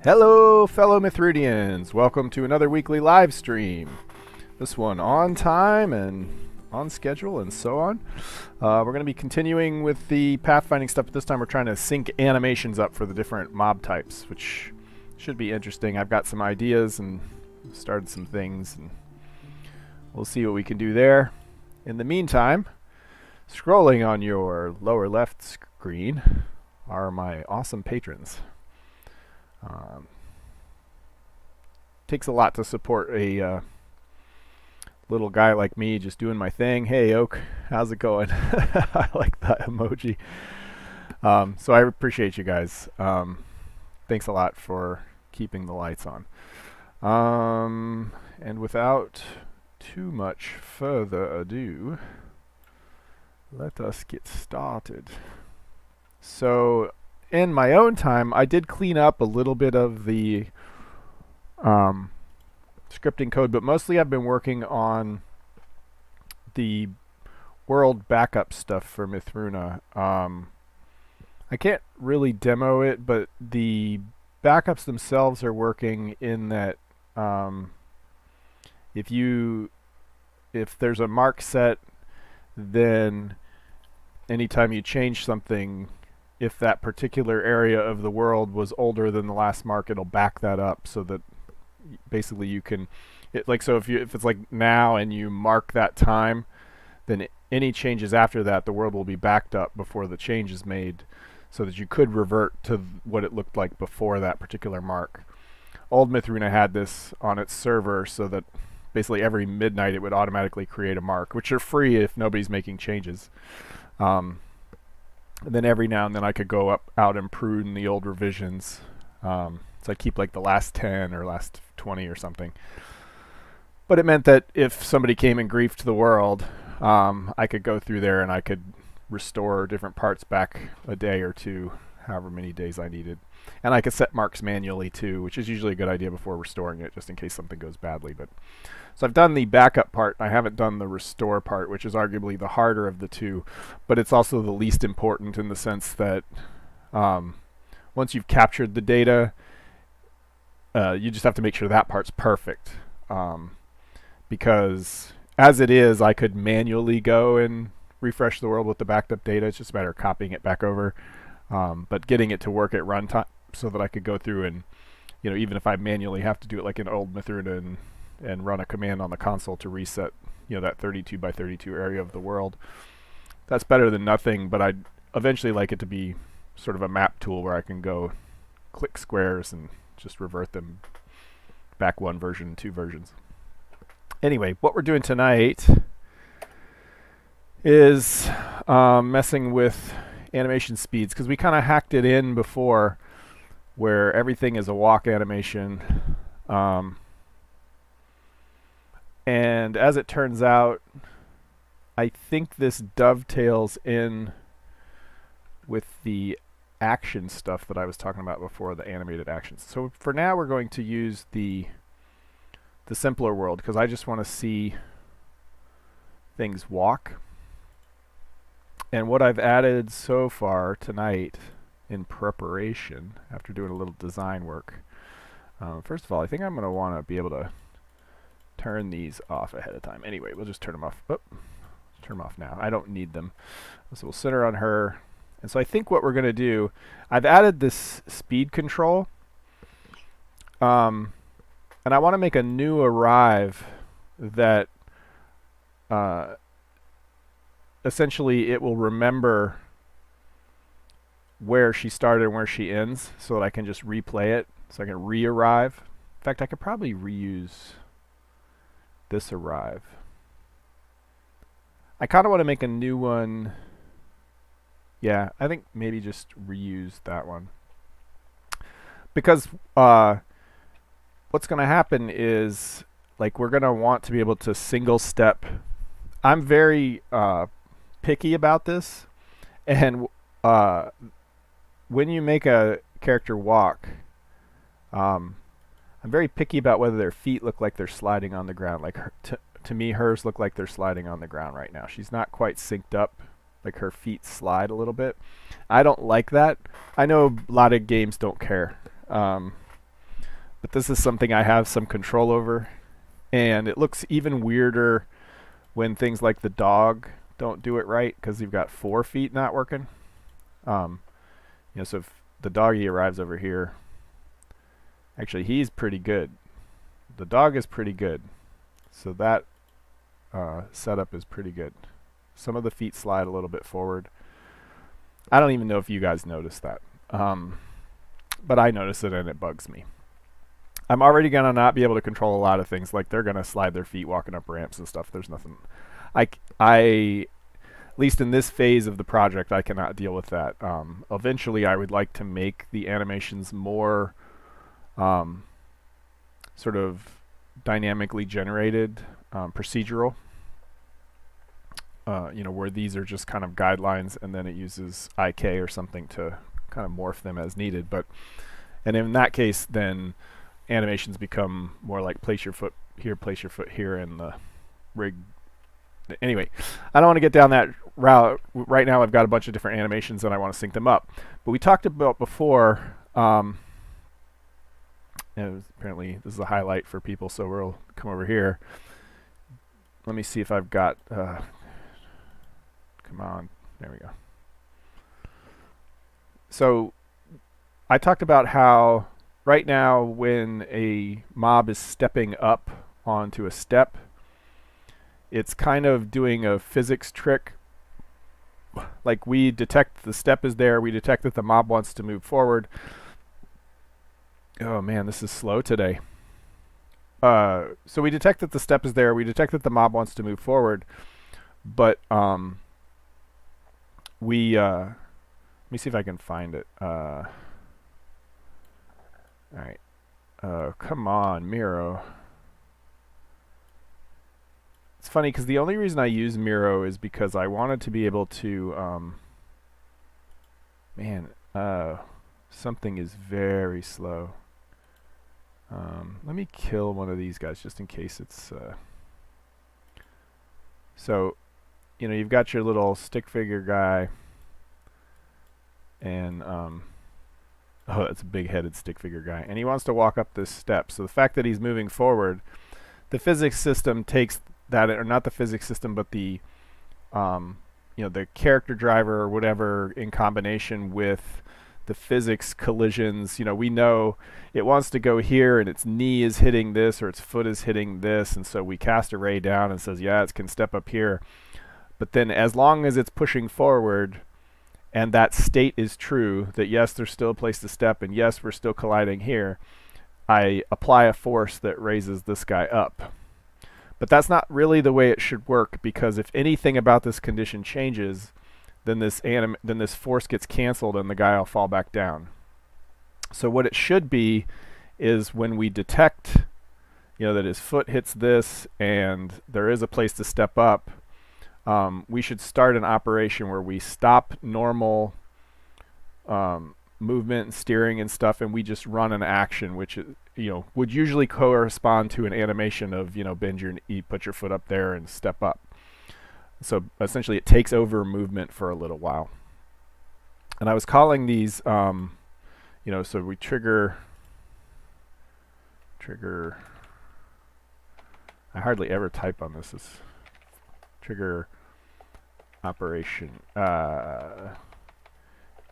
Hello, fellow Mythrunians. Welcome to another weekly live stream. This one on time and on schedule and so on. We're going to be continuing with the pathfinding stuff, but this time we're trying to sync animations up for the different mob types, which should be interesting. I've got some ideas and started some things, and we'll see what we can do there. In the meantime, scrolling on your lower left screen are my awesome patrons. Takes a lot to support a little guy like me just doing my thing. Hey, Oak, how's it going? I like that emoji. So I appreciate you guys. Thanks a lot for keeping the lights on. And without too much further ado, let us get started. So in my own time, I did clean up a little bit of the scripting code, but mostly I've been working on the world backup stuff for Mythruna. I can't really demo it, but the backups themselves are working in that if there's a mark set, then anytime you change something, if that particular area of the world was older than the last mark, it'll back that up so that basically you can, so if it's like now and you mark that time, then any changes after that, the world will be backed up before the change is made, so that you could revert to what it looked like before that particular mark. Old Mythruna had this on its server so that basically every midnight it would automatically create a mark, which are free if nobody's making changes. And then every now and then I could go out and prune the old revisions. So I keep like the last 10 or last 20 or something. But it meant that if somebody came and griefed the world, I could go through there and I could restore different parts back a day or two, however many days I needed. And I could set marks manually too, which is usually a good idea before restoring it, just in case something goes badly. So I've done the backup part. I haven't done the restore part, which is arguably the harder of the two, but it's also the least important in the sense that once you've captured the data, you just have to make sure that part's perfect. Because as it is, I could manually go and refresh the world with the backed up data. It's just a matter of copying it back over. But getting it to work at runtime so that I could go through and, even if I manually have to do it like in old Mythruna and run a command on the console to reset, that 32 by 32 area of the world, that's better than nothing. But I'd eventually like it to be sort of a map tool where I can go click squares and just revert them back one version, two versions. Anyway, what we're doing tonight is messing with animation speeds, because we kind of hacked it in before where everything is a walk animation, and as it turns out, I think this dovetails in with the action stuff that I was talking about before, the animated actions. So for now we're going to use the simpler world, because I just want to see things walk. And what I've added so far tonight in preparation, after doing a little design work, first of all, I think I'm going to want to be able to turn these off ahead of time. Anyway, we'll just turn them off. Turn them off now. I don't need them. So we'll center on her. And so I think what we're going to do, I've added this speed control. And I want to make a new arrive that essentially it will remember where she started and where she ends, so that I can just replay it, so I can re-arrive. In fact, I could probably reuse this arrive. I kind of want to make a new one. Yeah, I think maybe just reuse that one. Because what's going to happen is, we're going to want to be able to single step. I'm very picky about this, and when you make a character walk, I'm very picky about whether their feet look like they're sliding on the ground. To me, hers look like they're sliding on the ground right now. She's not quite synced up. Her feet slide a little bit. I don't like that. I know a lot of games don't care. But this is something I have some control over. And it looks even weirder when things like the dog don't do it right because you've got 4 feet not working. So if the doggy arrives over here, actually he's pretty good. The dog is pretty good. So that setup is pretty good. Some of the feet slide a little bit forward. I don't even know if you guys noticed that. But I notice it and it bugs me. I'm already going to not be able to control a lot of things. Like they're going to slide their feet walking up ramps and stuff. There's nothing. At least in this phase of the project, I cannot deal with that. Eventually, I would like to make the animations more sort of dynamically generated, procedural. Where these are just kind of guidelines and then it uses IK or something to kind of morph them as needed. And in that case, then animations become more like place your foot here, and the rig. Anyway, I don't want to get down that route. Right now I've got a bunch of different animations and I want to sync them up. But we talked about before, and apparently this is a highlight for people, so we'll come over here. Let me see if I've got, come on, there we go. So I talked about how right now when a mob is stepping up onto a step, it's kind of doing a physics trick. Like we detect the step is there, we detect that the mob wants to move forward. Oh man, this is slow today. So we detect that the step is there, we detect that the mob wants to move forward, but let me see if I can find it. All right. Come on, Miro. It's funny because the only reason I use Miro is because I wanted to be able to, something is very slow. Let me kill one of these guys just in case it's, so, you've got your little stick figure guy and, oh, that's a big-headed stick figure guy. And he wants to walk up this step. So the fact that he's moving forward, the physics system takes that, or not the physics system, but the, the character driver or whatever in combination with the physics collisions. We know it wants to go here and its knee is hitting this or its foot is hitting this. And so we cast a ray down and says, yeah, it can step up here. But then as long as it's pushing forward, and that state is true, that yes, there's still a place to step, and yes, we're still colliding here, I apply a force that raises this guy up. But that's not really the way it should work, because if anything about this condition changes, then this force gets canceled and the guy will fall back down. So what it should be is when we detect that his foot hits this and there is a place to step up, we should start an operation where we stop normal movement and steering and stuff, and we just run an action, which would usually correspond to an animation of bend your knee, put your foot up there, and step up. So essentially, it takes over movement for a little while. And I was calling these, so we trigger. I hardly ever type on this. It's trigger operation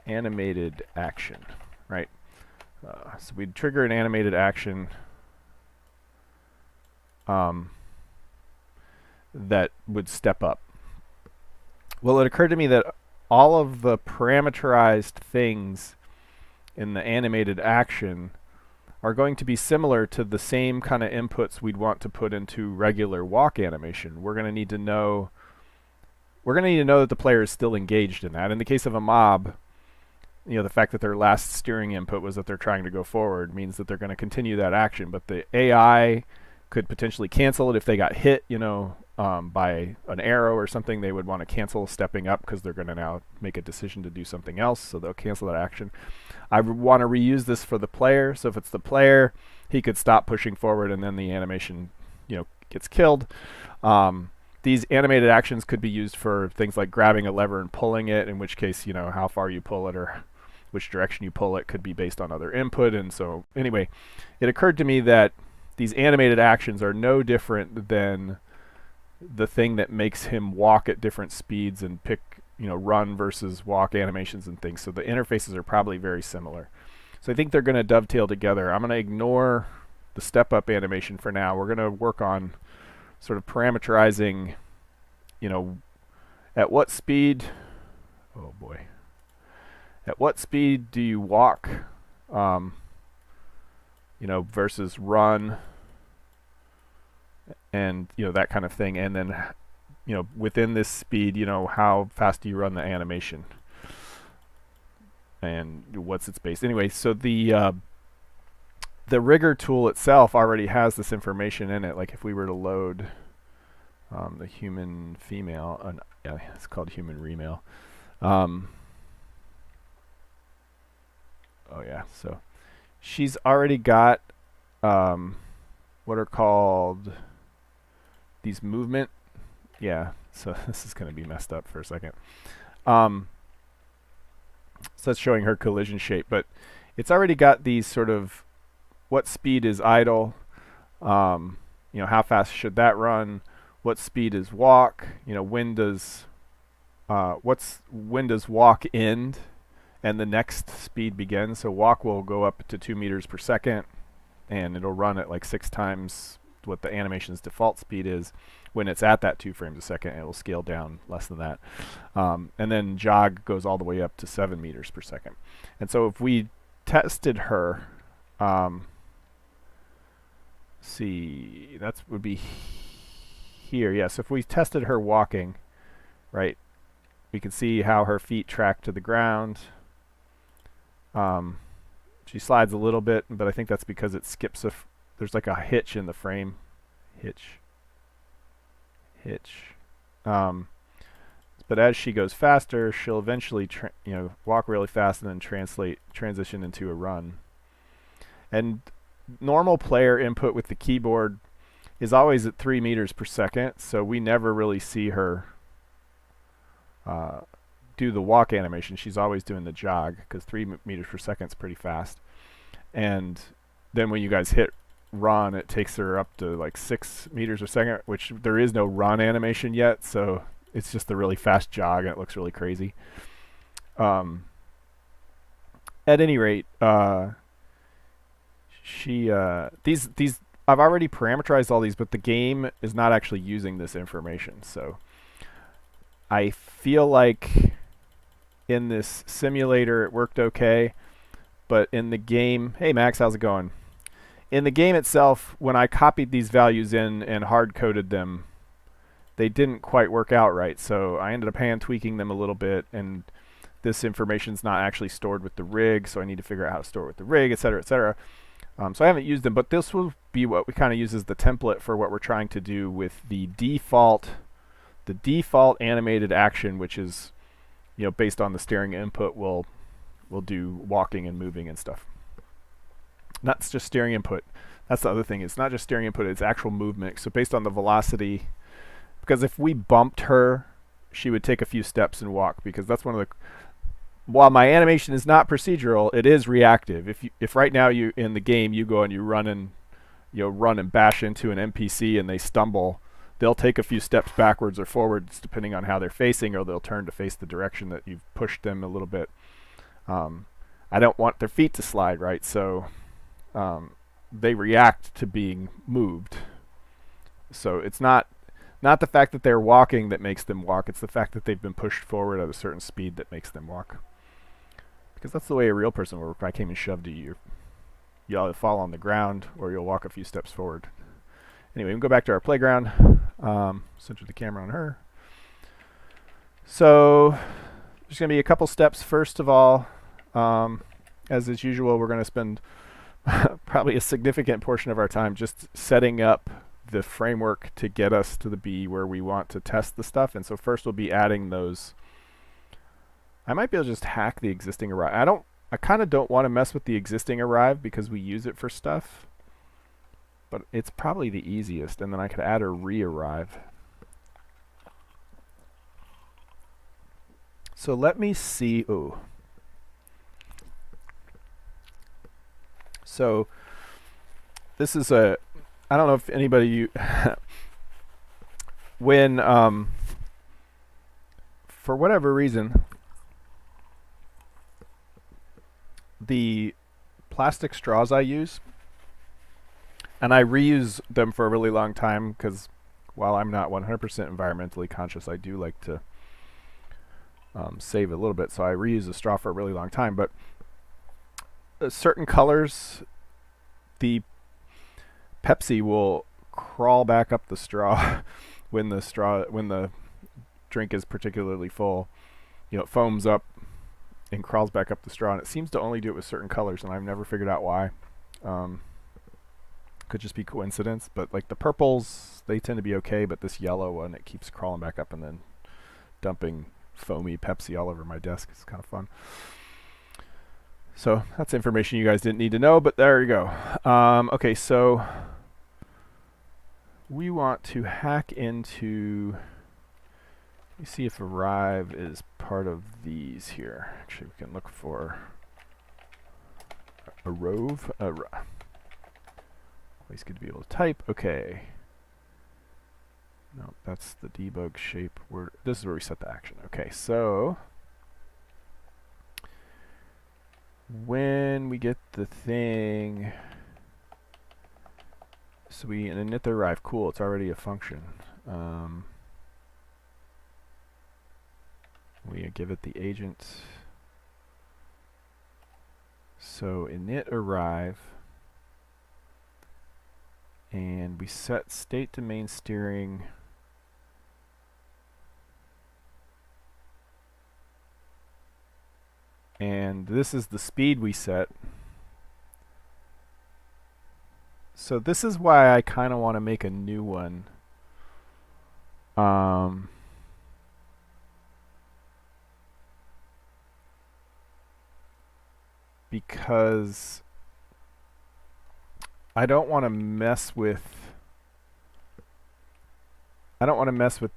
animated action, right? So we'd trigger an animated action that would step up. Well, it occurred to me that all of the parameterized things in the animated action are going to be similar to the same kind of inputs we'd want to put into regular walk animation. We're going to need to know that the player is still engaged in that. In the case of a mob, the fact that their last steering input was that they're trying to go forward means that they're going to continue that action. But the AI could potentially cancel it if they got hit, by an arrow or something. They would want to cancel stepping up because they're going to now make a decision to do something else, so they'll cancel that action. I want to reuse this for the player. So if it's the player, he could stop pushing forward and then the animation, gets killed. These animated actions could be used for things like grabbing a lever and pulling it, in which case, how far you pull it or which direction you pull it could be based on other input. And so anyway, it occurred to me that these animated actions are no different than the thing that makes him walk at different speeds and pick, run versus walk animations and things. So the interfaces are probably very similar. So I think they're going to dovetail together. I'm going to ignore the step up animation for now. We're going to work on sort of parameterizing, at what speed, oh boy, at what speed do you walk, versus run, and that kind of thing. And then within this speed, how fast do you run the animation, and what's its base. Anyway, so the rigger tool itself already has this information in it. Like if we were to load the human female, yeah, it's called human remale. Oh yeah, so she's already got what are called these movement. Yeah, so this is going to be messed up for a second. So that's showing her collision shape, but it's already got these sort of what speed is idle, how fast should that run, what speed is walk, when does walk end and the next speed begin. So walk will go up to 2 meters per second and it'll run at like 6 times what the animation's default speed is. When it's at that 2 frames a second, it will scale down less than that. And then jog goes all the way up to 7 meters per second. And so if we tested her, see, that would be here. Yeah, so if we tested her walking, right, we can see how her feet track to the ground. She slides a little bit, but I think that's because it skips there's like a hitch in the frame. Hitch. But as she goes faster, she'll eventually walk really fast and then transition into a run. And normal player input with the keyboard is always at 3 meters per second, so we never really see her do the walk animation. She's always doing the jog because 3 meters per second is pretty fast. And then when you guys hit run, it takes her up to like 6 meters per second, which there is no run animation yet, so it's just a really fast jog and it looks really crazy. At any rate, these I've already parameterized all these, but the game is not actually using this information. So I feel like in this simulator it worked okay, but in the game, hey Max, how's it going? In the game itself, when I copied these values in and hard-coded them, they didn't quite work out right. So I ended up hand-tweaking them a little bit, and this information's not actually stored with the rig, so I need to figure out how to store it with the rig, etc., etc. So I haven't used them, but this will be what we kind of use as the template for what we're trying to do with the default animated action, which is, based on the steering input, we'll do walking and moving and stuff. Not just steering input. That's the other thing. It's not just steering input, it's actual movement. So based on the velocity, because if we bumped her, she would take a few steps and walk, because that's one of the, while my animation is not procedural, it is reactive. If right now you in the game you go and you run and bash into an NPC and they stumble, they'll take a few steps backwards or forwards depending on how they're facing, or they'll turn to face the direction that you've pushed them a little bit. I don't want their feet to slide, right? So they react to being moved. So it's not the fact that they're walking that makes them walk, it's the fact that they've been pushed forward at a certain speed that makes them walk. Because that's the way a real person will work. If I came and shoved you, you'll either fall on the ground or you'll walk a few steps forward. Anyway, we can go back to our playground. Center the camera on her. So there's going to be a couple steps. First of all, as is usual, we're going to spend probably a significant portion of our time just setting up the framework to get us to the B where we want to test the stuff. And so first we'll be adding those. I might be able to just hack the existing arrive. I kind of don't want to mess with the existing arrive because we use it for stuff, but it's probably the easiest. And then I could add a re-arrive. So let me see. Oh, So this is I don't know if anybody when for whatever reason the plastic straws I use, and I reuse them for a really long time because while I'm not 100% environmentally conscious, I do like to save a little bit, so I reuse the straw for a really long time. But certain colors, the Pepsi will crawl back up the straw when the drink is particularly full. It foams up and crawls back up the straw, and it seems to only do it with certain colors, and I've never figured out why. Could just be coincidence, but like the purples, they tend to be okay, but this yellow one, it keeps crawling back up and then dumping foamy Pepsi all over my desk. It's kind of fun. So that's information you guys didn't need to know, but there you go. Okay, so we want to hack into, let me see if arrive is part of these here. Actually, we can look for a rove. Always good to be able to type. Okay. No, that's the debug shape. This is where we set the action. Okay, so when we get the thing, so we init the arrive. Cool, it's already a function. We give it the agent. So init arrive, and we set state to main steering. And this is the speed we set. So this is why I kind of want to make a new one. Because I don't want to mess with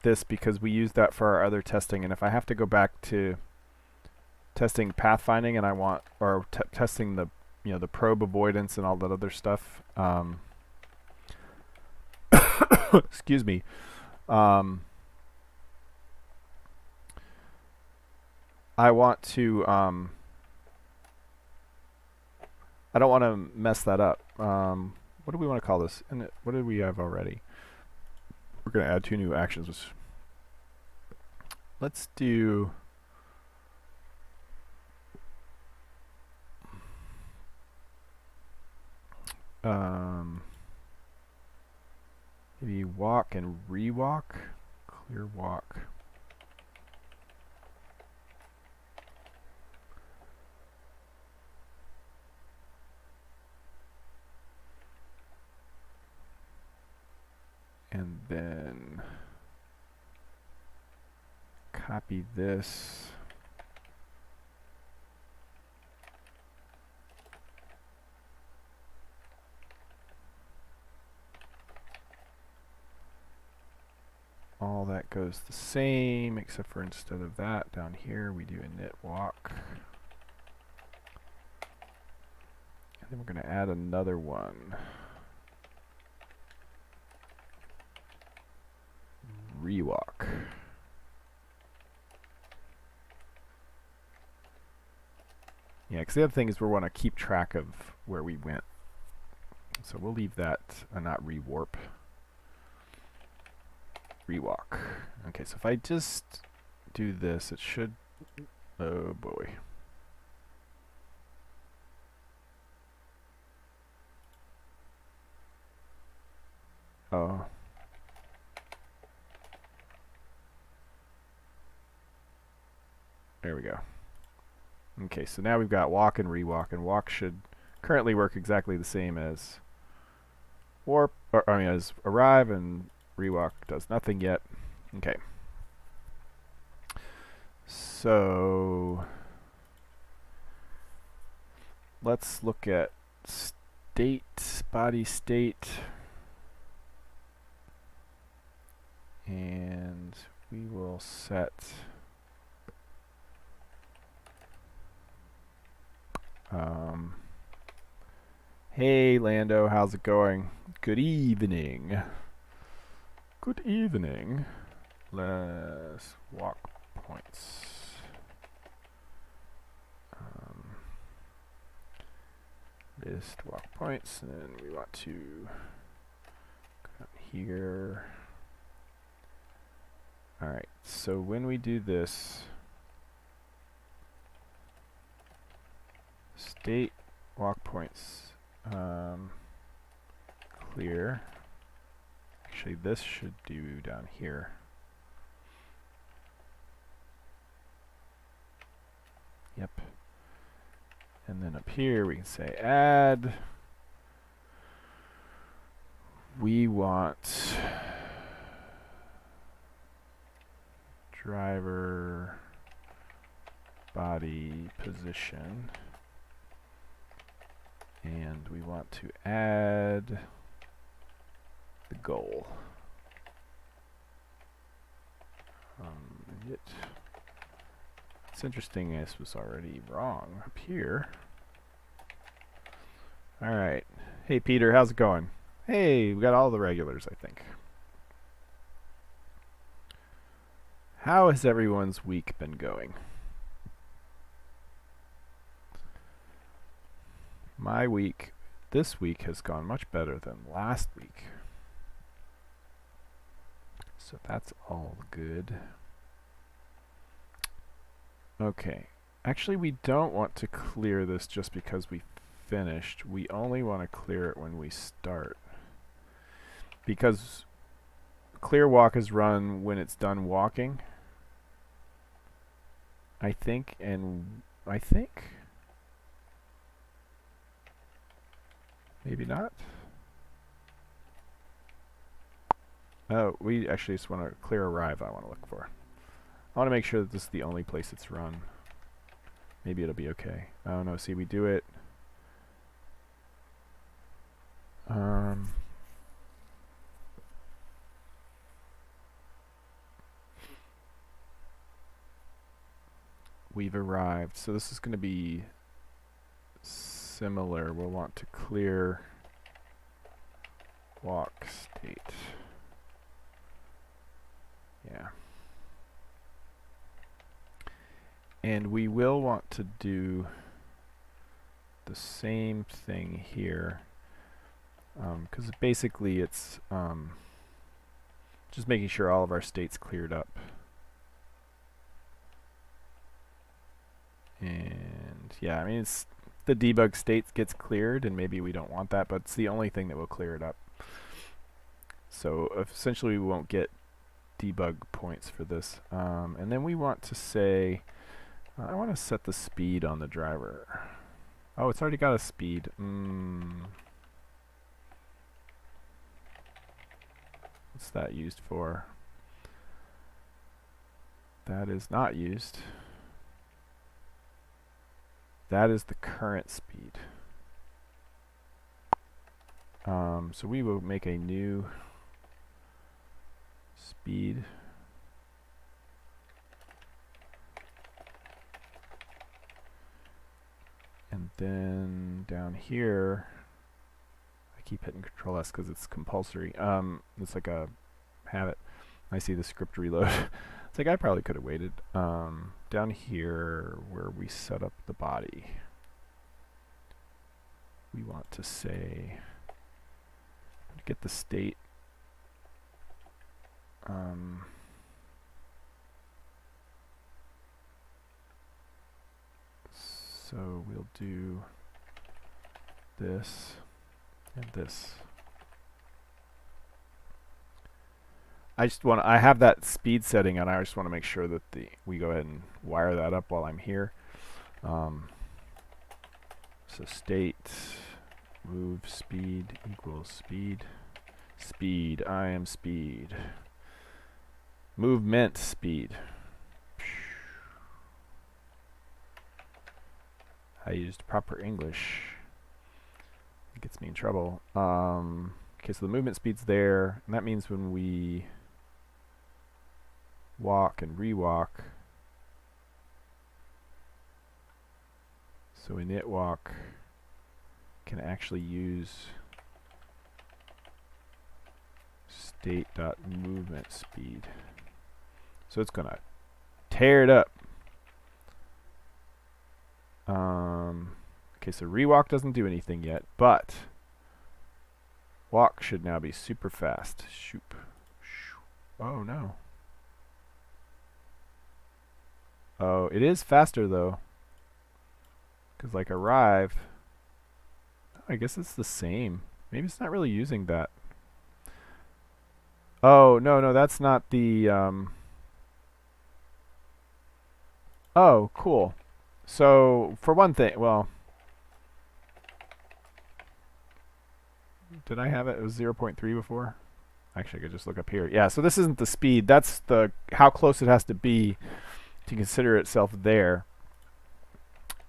this because we use that for our other testing, and if I have to go back to testing pathfinding and I want, or testing the the probe avoidance and all that other stuff, excuse me, I want to I don't want to mess that up. What do we want to call this? And what did we have already? We're going to add 2 new actions. Which let's do maybe walk and rewalk. Clear walk. And then copy this. All that goes the same, except for instead of that, down here we do init walk. And then we're going to add another one. Rewalk. Yeah, because the other thing is we want to keep track of where we went. So we'll leave that not rewarp. Rewalk. Okay, so if I just do this, it should... Oh boy. Oh. There we go. Okay, so now we've got walk and rewalk, and walk should currently work exactly the same as warp, or I mean as arrive, and rewalk does nothing yet. Okay. So let's look at state, body state, and we will set Hey Lando, how's it going? Good evening. Good evening. Let's walk points. List walk points, and then we want to go down here. Alright, so when we do this, state walk points clear. Actually, this should do down here. Yep. And then up here we can say add. We want driver body position. And we want to add the goal. It's interesting this was already wrong up here. Alright. Hey Peter, how's it going? Hey, we got all the regulars, I think. How has everyone's week been going? My week, this week has gone much better than last week. So that's all good. Okay. Actually, we don't want to clear this just because we finished. We only want to clear it when we start. Because clear walk is run when it's done walking. I think. Maybe not. Oh, we actually just want to clear arrive I want to look for. I want to make sure that this is the only place it's run. Maybe it'll be okay. Oh no, see we do it. We've arrived. So this is going to be similar. We'll want to clear walk state. Yeah. And we will want to do the same thing here. Because basically it's just making sure all of our states cleared up. And yeah, I mean, it's the debug state gets cleared, and maybe we don't want that, but it's the only thing that will clear it up. So essentially we won't get debug points for this. And then we want to say, I want to set the speed on the driver. Oh, it's already got a speed. What's that used for? That is not used. That is the current speed. So we will make a new speed. And then down here, I keep hitting Control S because it's compulsory. It's like a habit. I see the script reload. It's like I probably could have waited. Down here where we set up the body, we want to say, get the state. So we'll do this and this. I have that speed setting, and I just want to make sure that we go ahead and wire that up while I'm here. So state move speed equals speed. Speed, I am speed. Movement speed. I used proper English. It gets me in trouble. Okay, so the movement speed's there, and that means when we walk and re-walk, so init walk, can actually use state.movement speed. So it's going to tear it up. Okay, so rewalk doesn't do anything yet, but walk should now be super fast. Shoop. Oh no. Oh, it is faster though. Because like arrive, I guess it's the same. Maybe it's not really using that. Oh, no, that's not the, oh, cool. So, for one thing, well, did I have it? It was 0.3 before? Actually, I could just look up here. Yeah, so this isn't the speed. That's the how close it has to be to consider itself there.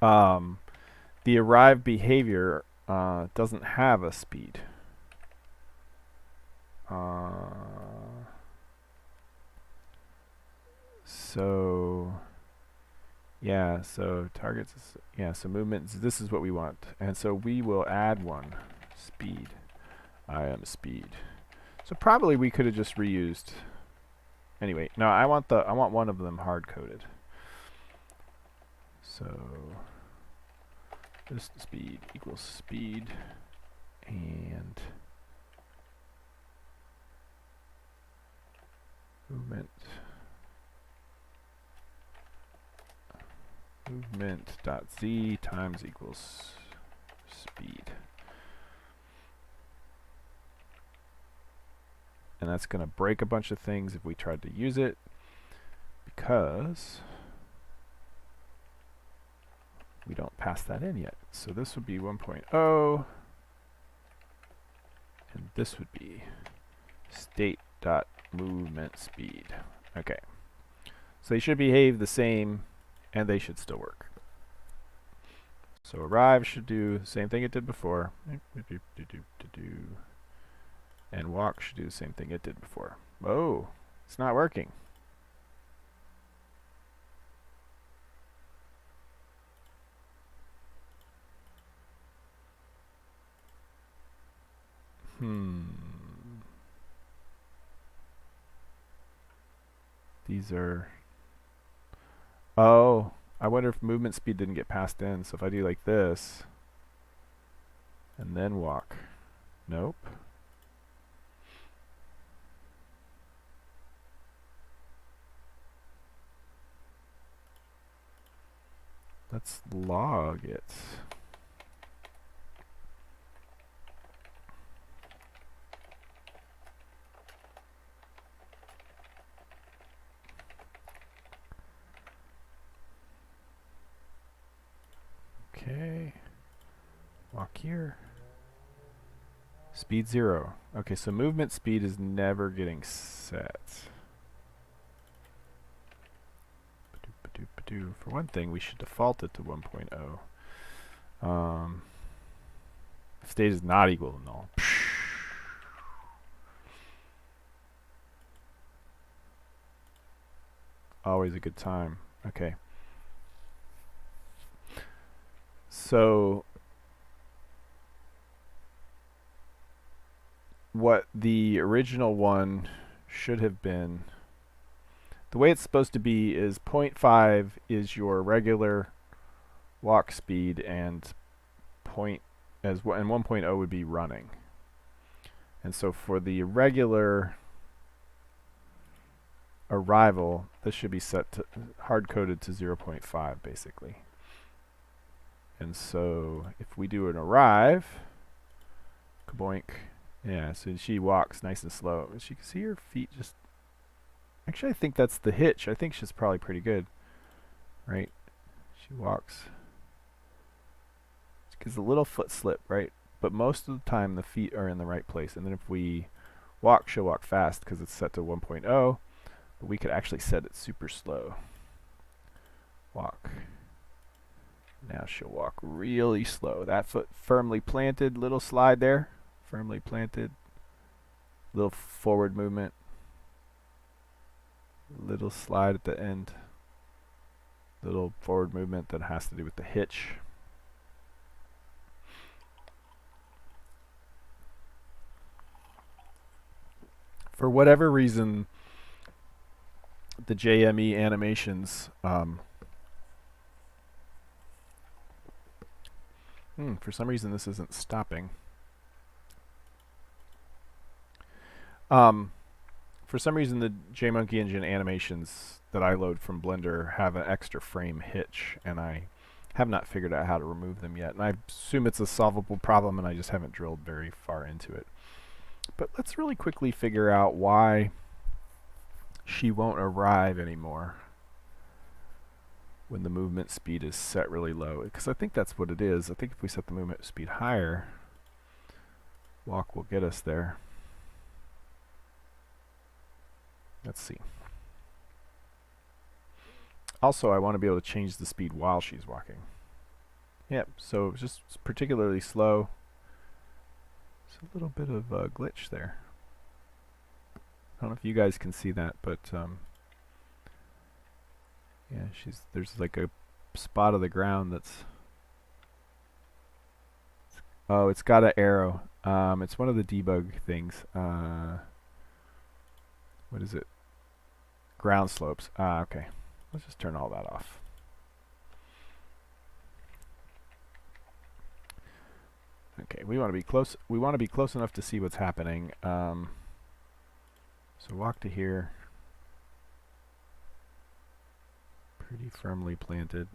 The arrive behavior doesn't have a speed. So yeah, so targets is, yeah, so movements, this is what we want. And so we will add one. Speed. I am speed. So probably we could have just reused. Anyway, no, I want one of them hard coded. So this speed equals speed and movement dot z times equals speed. And that's going to break a bunch of things if we tried to use it, because we don't pass that in yet. So this would be 1.0, and this would be state.movement speed. Okay. So they should behave the same, and they should still work. So arrive should do the same thing it did before. And walk should do the same thing it did before. Oh, it's not working. These are... Oh, I wonder if movement speed didn't get passed in. So if I do like this, and then walk. Nope. Let's log it. Okay. Walk here. Speed 0. Okay, so movement speed is never getting set. For one thing, we should default it to 1.0. State is not equal to null. Always a good time. Okay. So what the original one should have been, the way it's supposed to be is 0.5 is your regular walk speed, and and 1.0 would be running. And so for the regular arrival, this should be set to hard coded to 0.5 basically. And so if we do an arrive, kaboink, yeah, so she walks nice and slow. As you can see, her feet just... Actually, I think that's the hitch. I think she's probably pretty good, right? She walks. She gives a little foot slip, right? But most of the time, the feet are in the right place. And then if we walk, she'll walk fast because it's set to 1.0. But we could actually set it super slow. Walk. Now she'll walk really slow. That foot firmly planted, little slide there. Firmly planted. Little forward movement. Little slide at the end. Little forward movement that has to do with the hitch. For whatever reason, the JME animations, for some reason this isn't stopping. For some reason the JMonkey Engine animations that I load from Blender have an extra frame hitch, and I have not figured out how to remove them yet. And I assume it's a solvable problem, and I just haven't drilled very far into it. But let's really quickly figure out why she won't arrive anymore when the movement speed is set really low. Because I think that's what it is. I think if we set the movement speed higher, walk will get us there. Let's see. Also, I want to be able to change the speed while she's walking. Yep, so it's just particularly slow. It's a little bit of a glitch there. I don't know if you guys can see that, but yeah, there's like a spot of the ground that's... Oh, it's got an arrow. It's one of the debug things. What is it? Ground slopes. Okay. Let's just turn all that off. Okay, we want to be close. We want to be close enough to see what's happening. So walk to here. Pretty firmly planted.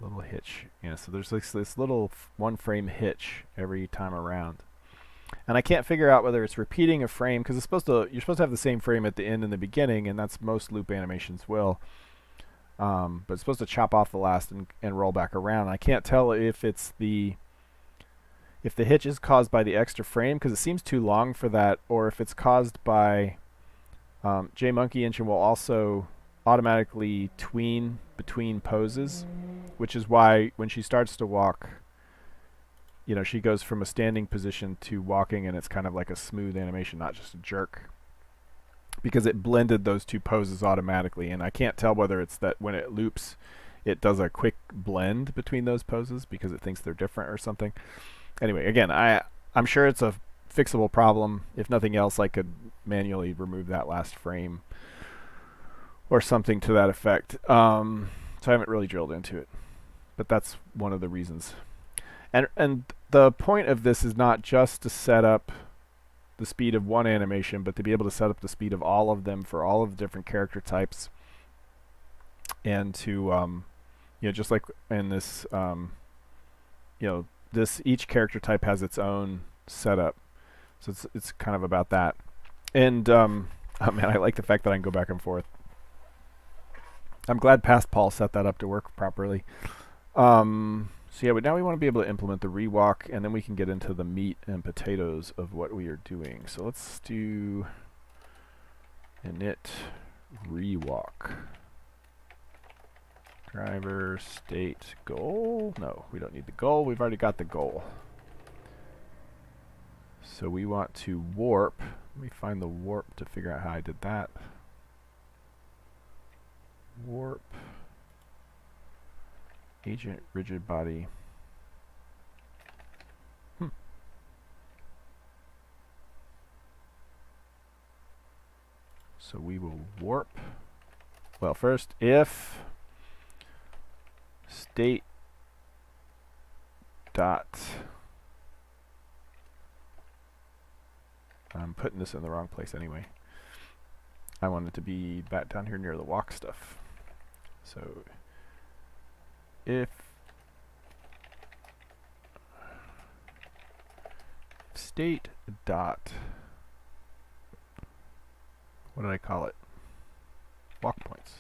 Little hitch. Yeah, so there's like this little one frame hitch every time around. And I can't figure out whether it's repeating a frame, because you're supposed to have the same frame at the end and the beginning, and that's most loop animations will. But it's supposed to chop off the last and roll back around. I can't tell if the hitch is caused by the extra frame, because it seems too long for that, or if it's caused by JMonkey Engine will also automatically tween between poses, which is why when she starts to walk, you know, she goes from a standing position to walking, and it's kind of like a smooth animation, not just a jerk, because it blended those two poses automatically. And I can't tell whether it's that when it loops it does a quick blend between those poses because it thinks they're different or something. Anyway, again, I'm sure it's a fixable problem. If nothing else, I could manually remove that last frame or something to that effect. So I haven't really drilled into it, but that's one of the reasons. And the point of this is not just to set up the speed of one animation, but to be able to set up the speed of all of them for all of the different character types, and to you know, just like in this you know, each character type has its own setup, so it's kind of about that. And oh man, I like the fact that I can go back and forth. I'm glad Past Paul set that up to work properly. So yeah, but now we want to be able to implement the rewalk, and then we can get into the meat and potatoes of what we are doing. So let's do init rewalk. Driver state goal. No, we don't need the goal. We've already got the goal. So we want to warp. Let me find the warp to figure out how I did that. Warp. Agent rigid body. So we will warp. Well, first, if state dot, I'm putting this in the wrong place anyway. I want it to be back down here near the walk stuff. So if state dot, what did I call it? Walk points.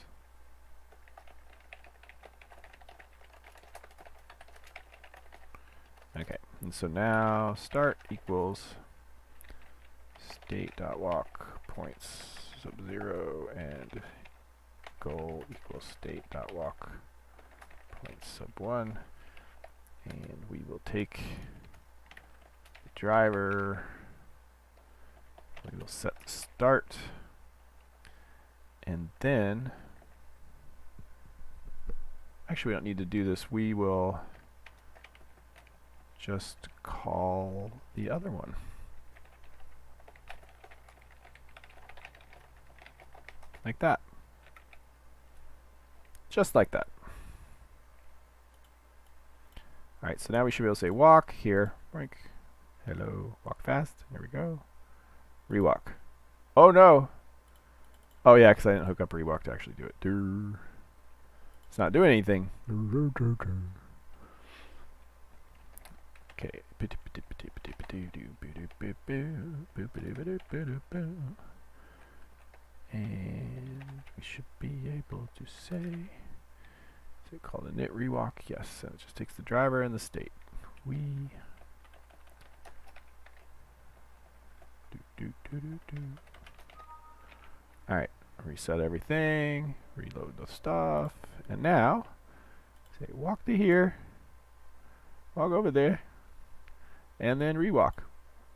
Okay, and so now start equals state dot walk points sub 0 and goal equals state dot walk points sub 1, and we will take the driver. We will set the start, and then actually we don't need to do this. We will just call the other one. Like that. Just like that. Alright, so now we should be able to say walk here. Brink. Hello. Walk fast. Here we go. Rewalk. Oh no! Oh yeah, because I didn't hook up rewalk to actually do it. It's not doing anything. Okay. And we should be able to say, is it called a knit rewalk? Yes, and it just takes the driver and the state. Alright, reset everything, reload the stuff, and now, say walk to here, walk over there, and then rewalk.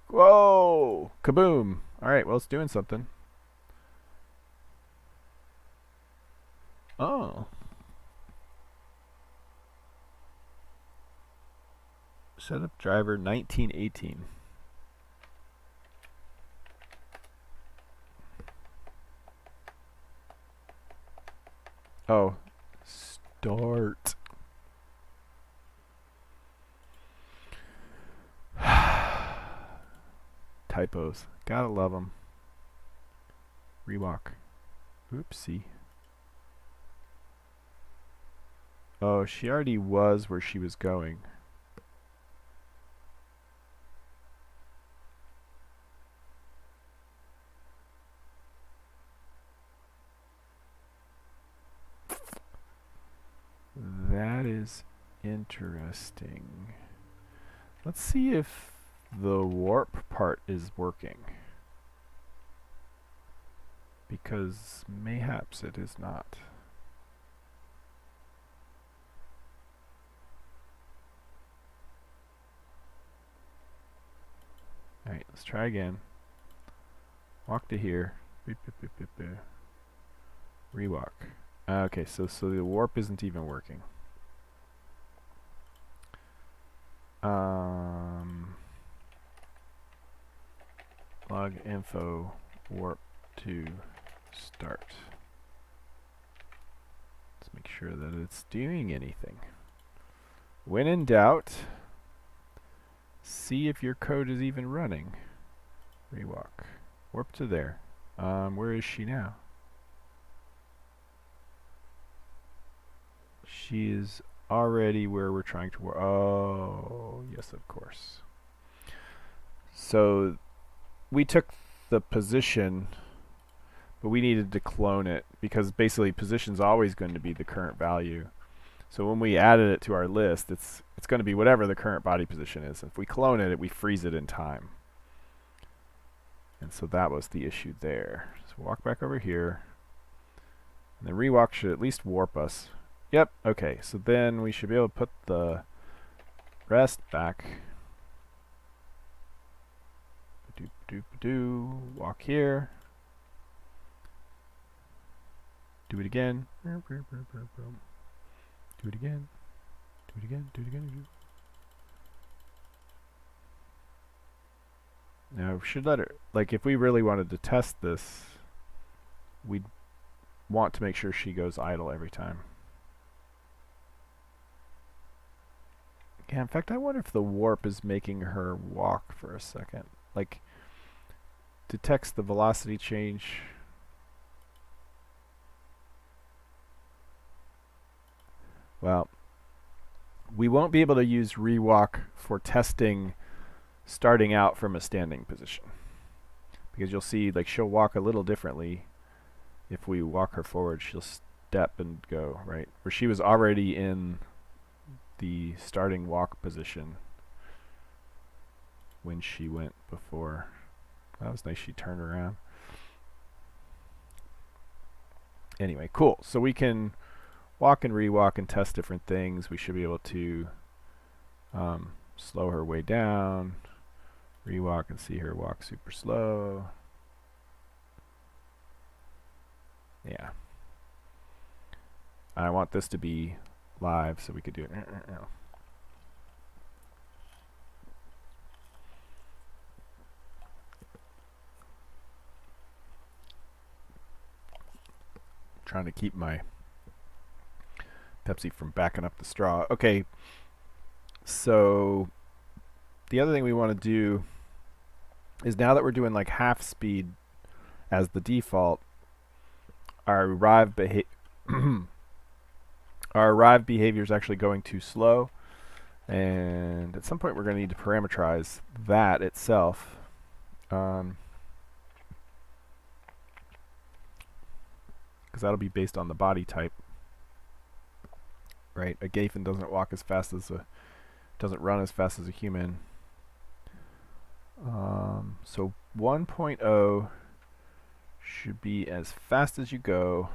Whoa! Kaboom! Alright, well, it's doing something. Oh. Setup driver 1918. Oh. Start. Typos. Gotta love them. Rewalk. Oopsie. Oh, she already was where she was going. That is interesting. Let's see if the warp part is working. Because mayhaps it is not. Alright, let's try again. Walk to here. Beep, beep, beep, beep, beep. Rewalk. Okay, so the warp isn't even working. Log info warp to start. Let's make sure that it's doing anything. When in doubt, see if your code is even running. Rewalk. Warp to there. Where is she now? She is already where we're trying to warp. Oh, yes, of course. So we took the position, but we needed to clone it because basically position's always going to be the current value. So when we added it to our list, it's going to be whatever the current body position is. If we clone it, we freeze it in time. And so that was the issue there. So walk back over here. And then rewalk should at least warp us. Yep, okay. So then we should be able to put the rest back. Walk here. Do it again. Do it again. Do it again. Do it again. Now we should let her, like if we really wanted to test this, we'd want to make sure she goes idle every time. Yeah, in fact, I wonder if the warp is making her walk for a second. Like, detects the velocity change. Well, we won't be able to use rewalk for testing starting out from a standing position. Because you'll see, like, she'll walk a little differently. If we walk her forward, she'll step and go, right? Where she was already in the starting walk position when she went before. That was nice, she turned around. Anyway, cool. So we can walk and rewalk and test different things. We should be able to slow her way down, rewalk and see her walk super slow. Yeah. I want this to be live so we could do it. trying to keep my Pepsi from backing up the straw. Okay, so the other thing we want to do is, now that we're doing like half speed as the default, our arrive behavior is actually going too slow, and at some point we're going to need to parameterize that itself. Because that'll be based on the body type, right? A Gafen doesn't walk as fast as doesn't run as fast as a human. So 1.0 should be as fast as you go.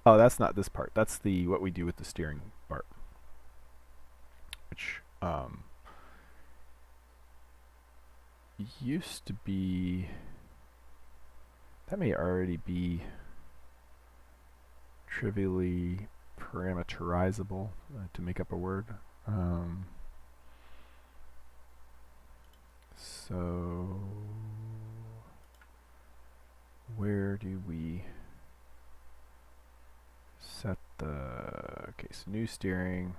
Oh, that's not this part. That's the what we do with the steering part, which used to be, that may already be trivially parameterizable, to make up a word. So where do we set the, okay, so new steering,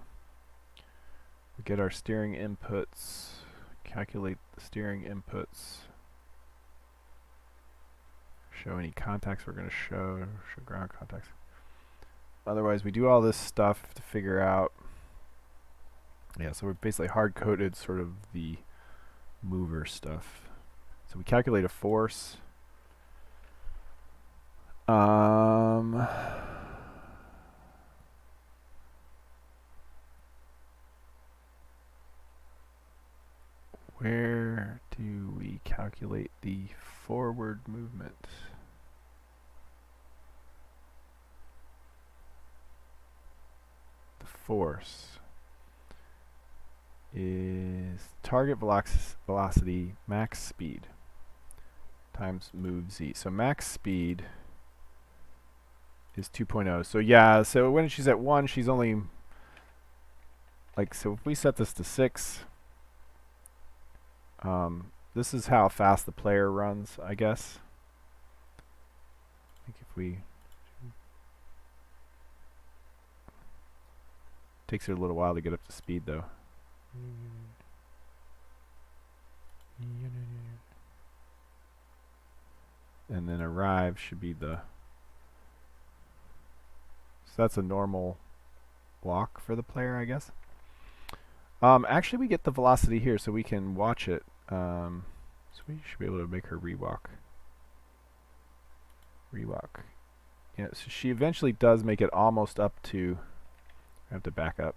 we get our steering inputs, calculate the steering inputs, show any contacts we're going to show ground contacts. Otherwise we do all this stuff to figure out, yeah, so we're basically hard-coded sort of the mover stuff. So we calculate a force. Where do we calculate the forward movement? The force is target velocity max speed times move z. So max speed is 2.0. So yeah, so when she's at 1, she's only like, so if we set this to 6, this is how fast the player runs, I guess. I think if we, takes her a little while to get up to speed though. And then arrive should be the, so that's a normal walk for the player, I guess. Actually we get the velocity here so we can watch it. So we should be able to make her rewalk. Yeah, so she eventually does make it almost up to, I have to back up.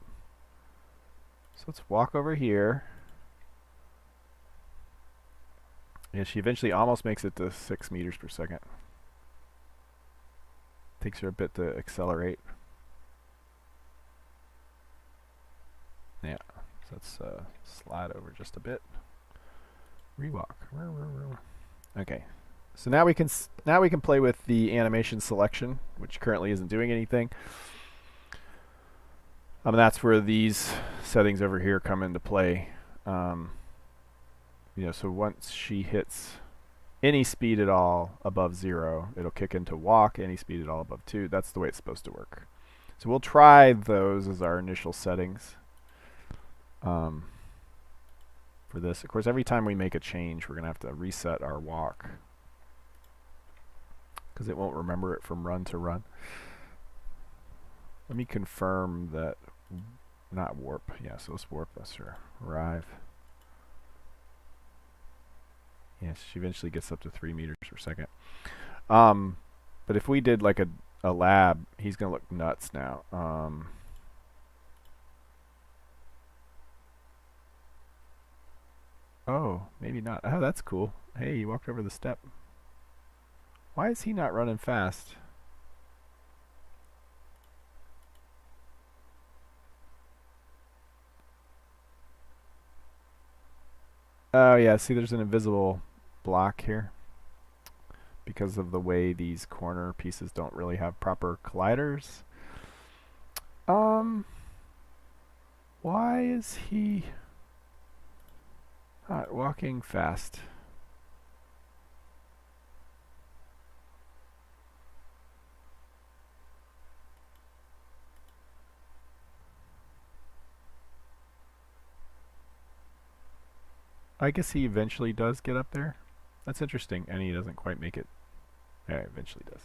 So let's walk over here. Yeah, she eventually almost makes it to 6 meters per second. Takes her a bit to accelerate. Yeah, so let's slide over just a bit. Rewalk. Okay, so now we can play with the animation selection, which currently isn't doing anything. That's where these settings over here come into play. You know, so once she hits any speed at all above 0, it'll kick into walk. Any speed at all above 2, that's the way it's supposed to work. So we'll try those as our initial settings for this. Of course, every time we make a change, we're going to have to reset our walk because it won't remember it from run to run. Let me confirm that, not warp. Yeah, so let's warp us or arrive. Yes, she eventually gets up to 3 meters per second. But if we did like a lab, he's going to look nuts now. Oh, maybe not. Oh, that's cool. Hey, he walked over the step. Why is he not running fast? Oh yeah, see there's an invisible block here because of the way these corner pieces don't really have proper colliders. Why is he not walking fast? I guess he eventually does get up there. That's interesting, and he doesn't quite make it. Yeah, eventually does.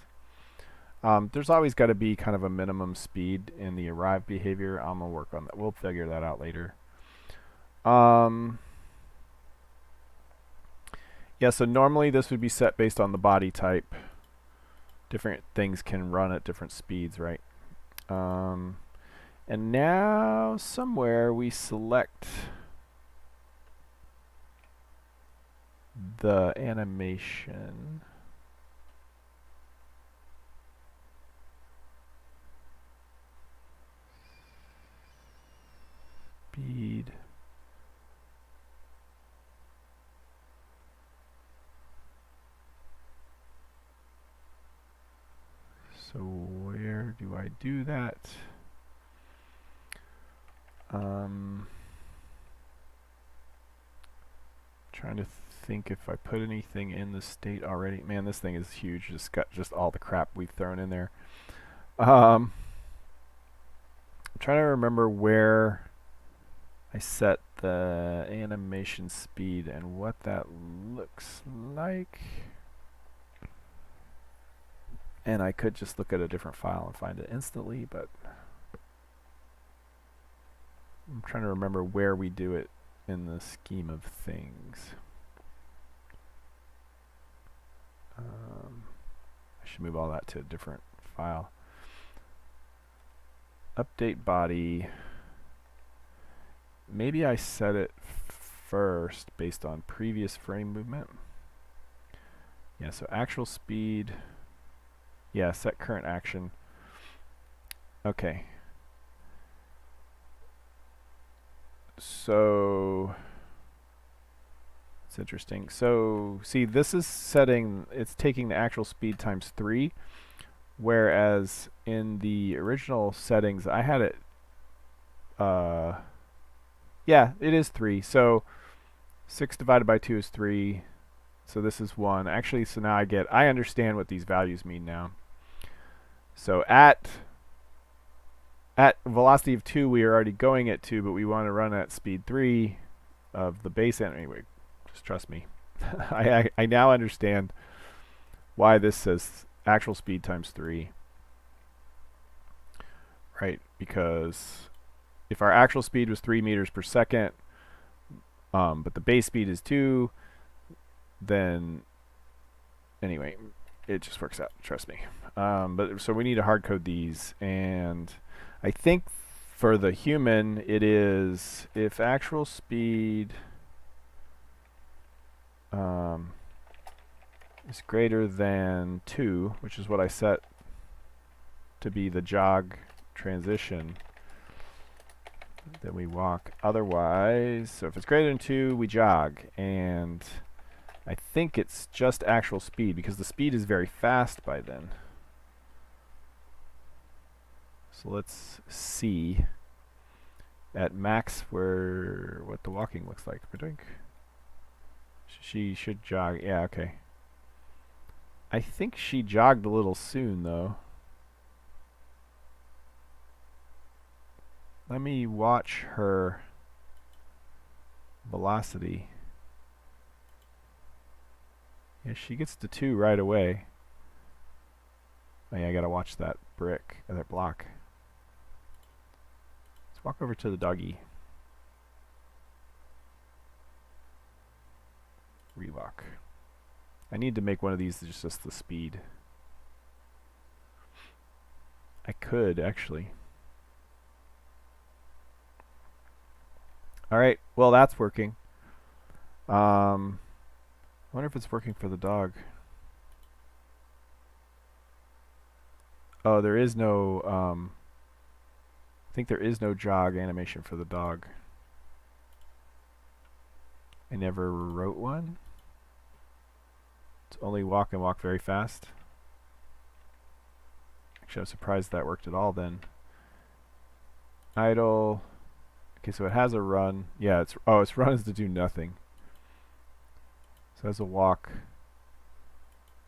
There's always got to be kind of a minimum speed in the arrive behavior. I'm going to work on that. We'll figure that out later. Yeah, so normally this would be set based on the body type. Different things can run at different speeds, right? And now somewhere we select the animation. Speed. So where do I do that? Trying to think if I put anything in the state already. Man, this thing is huge. It's got just all the crap we've thrown in there. I'm trying to remember where I set the animation speed and what that looks like. And I could just look at a different file and find it instantly, but I'm trying to remember where we do it in the scheme of things. I should move all that to a different file. Update body. Maybe I set it first based on previous frame movement. Yeah, so actual speed. Yeah, set current action. Okay. So it's interesting. So see, this is setting, it's taking the actual speed times 3, whereas in the original settings I had it, yeah, it is 3. So 6 divided by 2 is 3. So this is 1. Actually, so now I understand what these values mean now. So at velocity of 2, we are already going at 2, but we want to run at speed 3 of the base end. Anyway, just trust me. I now understand why this says actual speed times 3. Right, because if our actual speed was 3 meters per second, but the base speed is 2, then anyway, it just works out. Trust me. But so we need to hard code these, and I think for the human it is if actual speed is greater than 2, which is what I set to be the jog transition, then we walk. Otherwise, so if it's greater than 2, we jog, and I think it's just actual speed because the speed is very fast by then. So let's see at max what the walking looks like. She should jog. Yeah, okay. I think she jogged a little soon though. Let me watch her velocity. Yeah, she gets to 2 right away. Oh yeah, I gotta watch that brick, or that block. Let's walk over to the doggy. Rewalk. I need to make one of these just the speed. I could, actually. Alright, well that's working. I wonder if it's working for the dog. Oh, there is no, I think there is no jog animation for the dog. I never wrote one. It's only walk and walk very fast. Actually, I'm surprised that worked at all then. Idle. Okay, so it has a run. Yeah, its run is to do nothing. So it has a walk.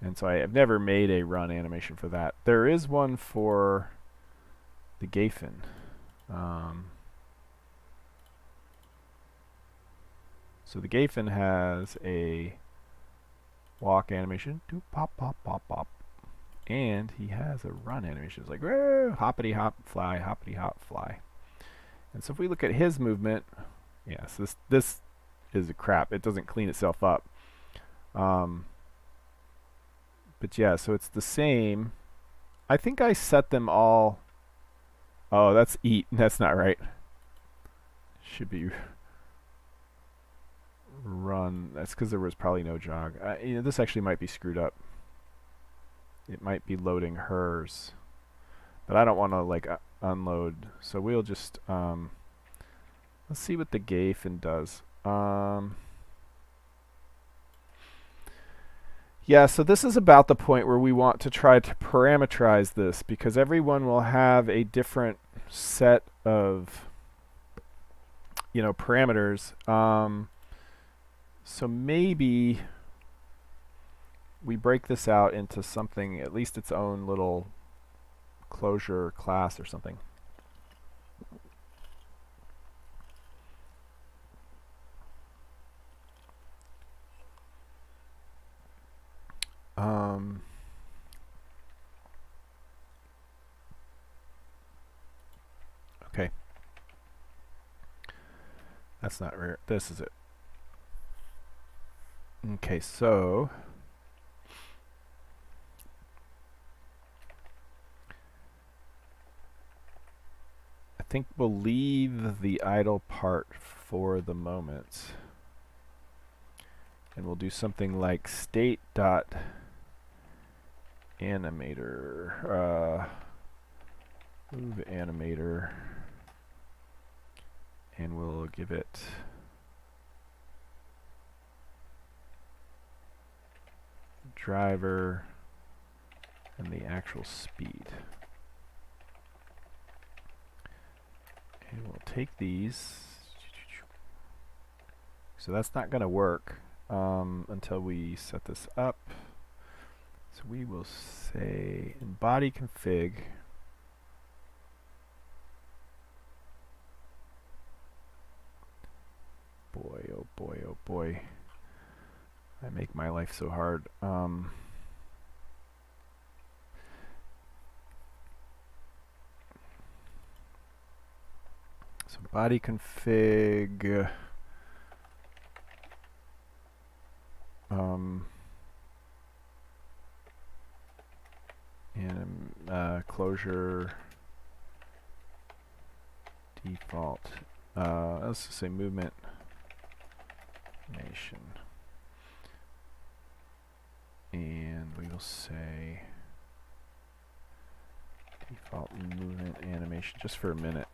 And so I have never made a run animation for that. There is one for the Gafen. 'Cause So the Gayfin has a walk animation, do pop, pop, pop, pop. And he has a run animation. It's like, hoppity hop, fly, hoppity hop, fly. And so if we look at his movement, yes, this is a crap. It doesn't clean itself up. But yeah, so it's the same. I think I set them all. Oh, that's eat. That's not right. Should be run. That's because there was probably no jog. This actually might be screwed up. It might be loading hers, but I don't want to like unload. So we'll just let's see what the Gayfin does. Yeah, so this is about the point where we want to try to parameterize this, because everyone will have a different set of parameters. So maybe we break this out into something, at least its own little closure class or something. Okay. That's not rare. This is it. Okay, so I think we'll leave the idle part for the moment. And we'll do something like state dot animator, move animator, and we'll give it driver and the actual speed. And we'll take these. So that's not going to work until we set this up. So we will say in body config, boy, oh boy, oh boy. I make my life so hard. So body config, and closure default. Let's just say movement animation, and we will say default movement animation just for a minute.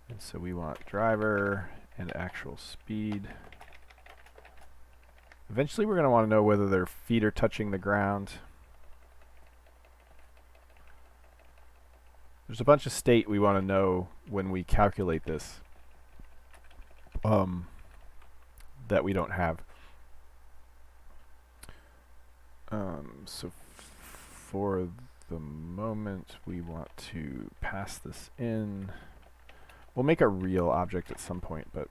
And so we want driver and actual speed. Eventually we're going to want to know whether their feet are touching the ground. There's a bunch of state we want to know when we calculate this that we don't have. So for the moment we want to pass this in. We'll make a real object at some point, but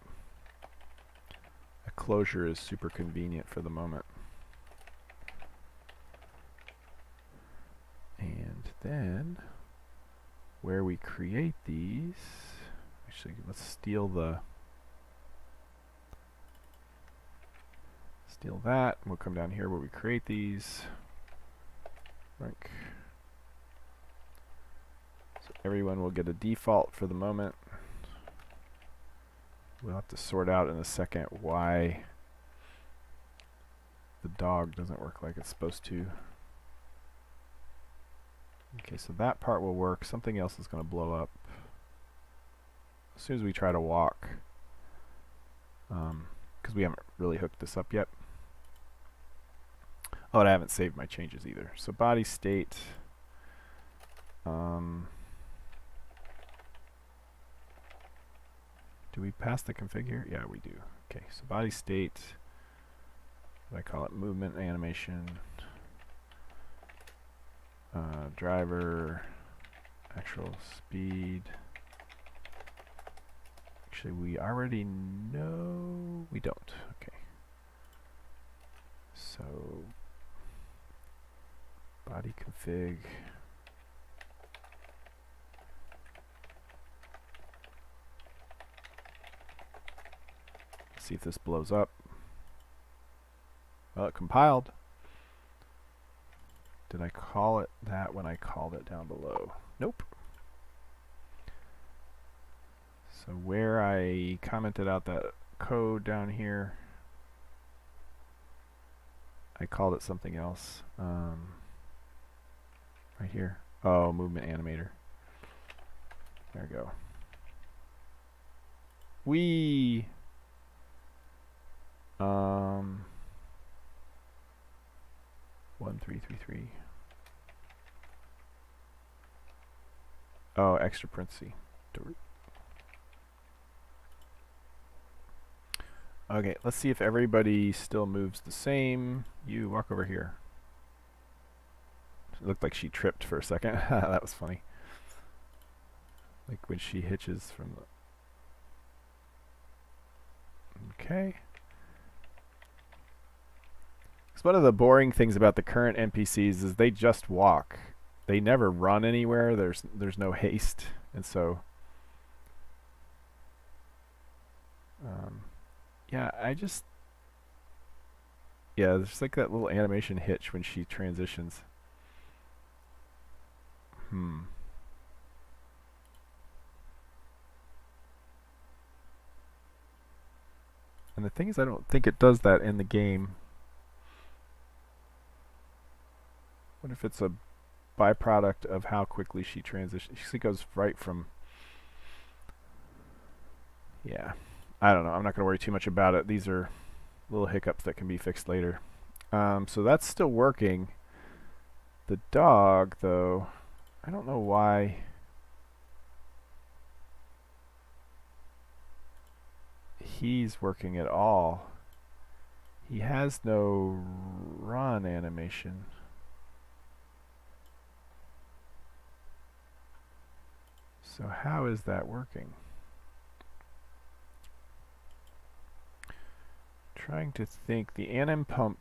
a closure is super convenient for the moment. And then where we create these, actually let's steal that. We'll come down here where we create these. Like, so everyone will get a default for the moment. We'll have to sort out in a second why the dog doesn't work like it's supposed to. Okay, so that part will work. Something else is going to blow up as soon as we try to walk, because we haven't really hooked this up yet. Oh, and I haven't saved my changes either. So body state. Do we pass the config here? Yeah, we do. Okay, so body state, I call it movement animation, driver, actual speed, Actually, we already know we don't. Okay. So body config. See if this blows up. Well, it compiled. Did I call it that when I called it down below? Nope. So where I commented out that code down here, I called it something else. Right here. Oh, movement animator. There we go. 1333. Oh, extra parenthesis. Okay, let's see if everybody still moves the same. You walk over here. It looked like she tripped for a second. That was funny. Like when she hitches from the... Okay. Because one of the boring things about the current NPCs is they just walk. They never run anywhere. There's no haste, and so yeah, there's like that little animation hitch when she transitions. And the thing is, I don't think it does that in the game. What if it's a byproduct of how quickly she transitions? She goes right from... Yeah. I don't know. I'm not going to worry too much about it. These are little hiccups that can be fixed later. So that's still working. The dog, though, I don't know why he's working at all. He has no run animation. So how is that working? Trying to think. The anim pump.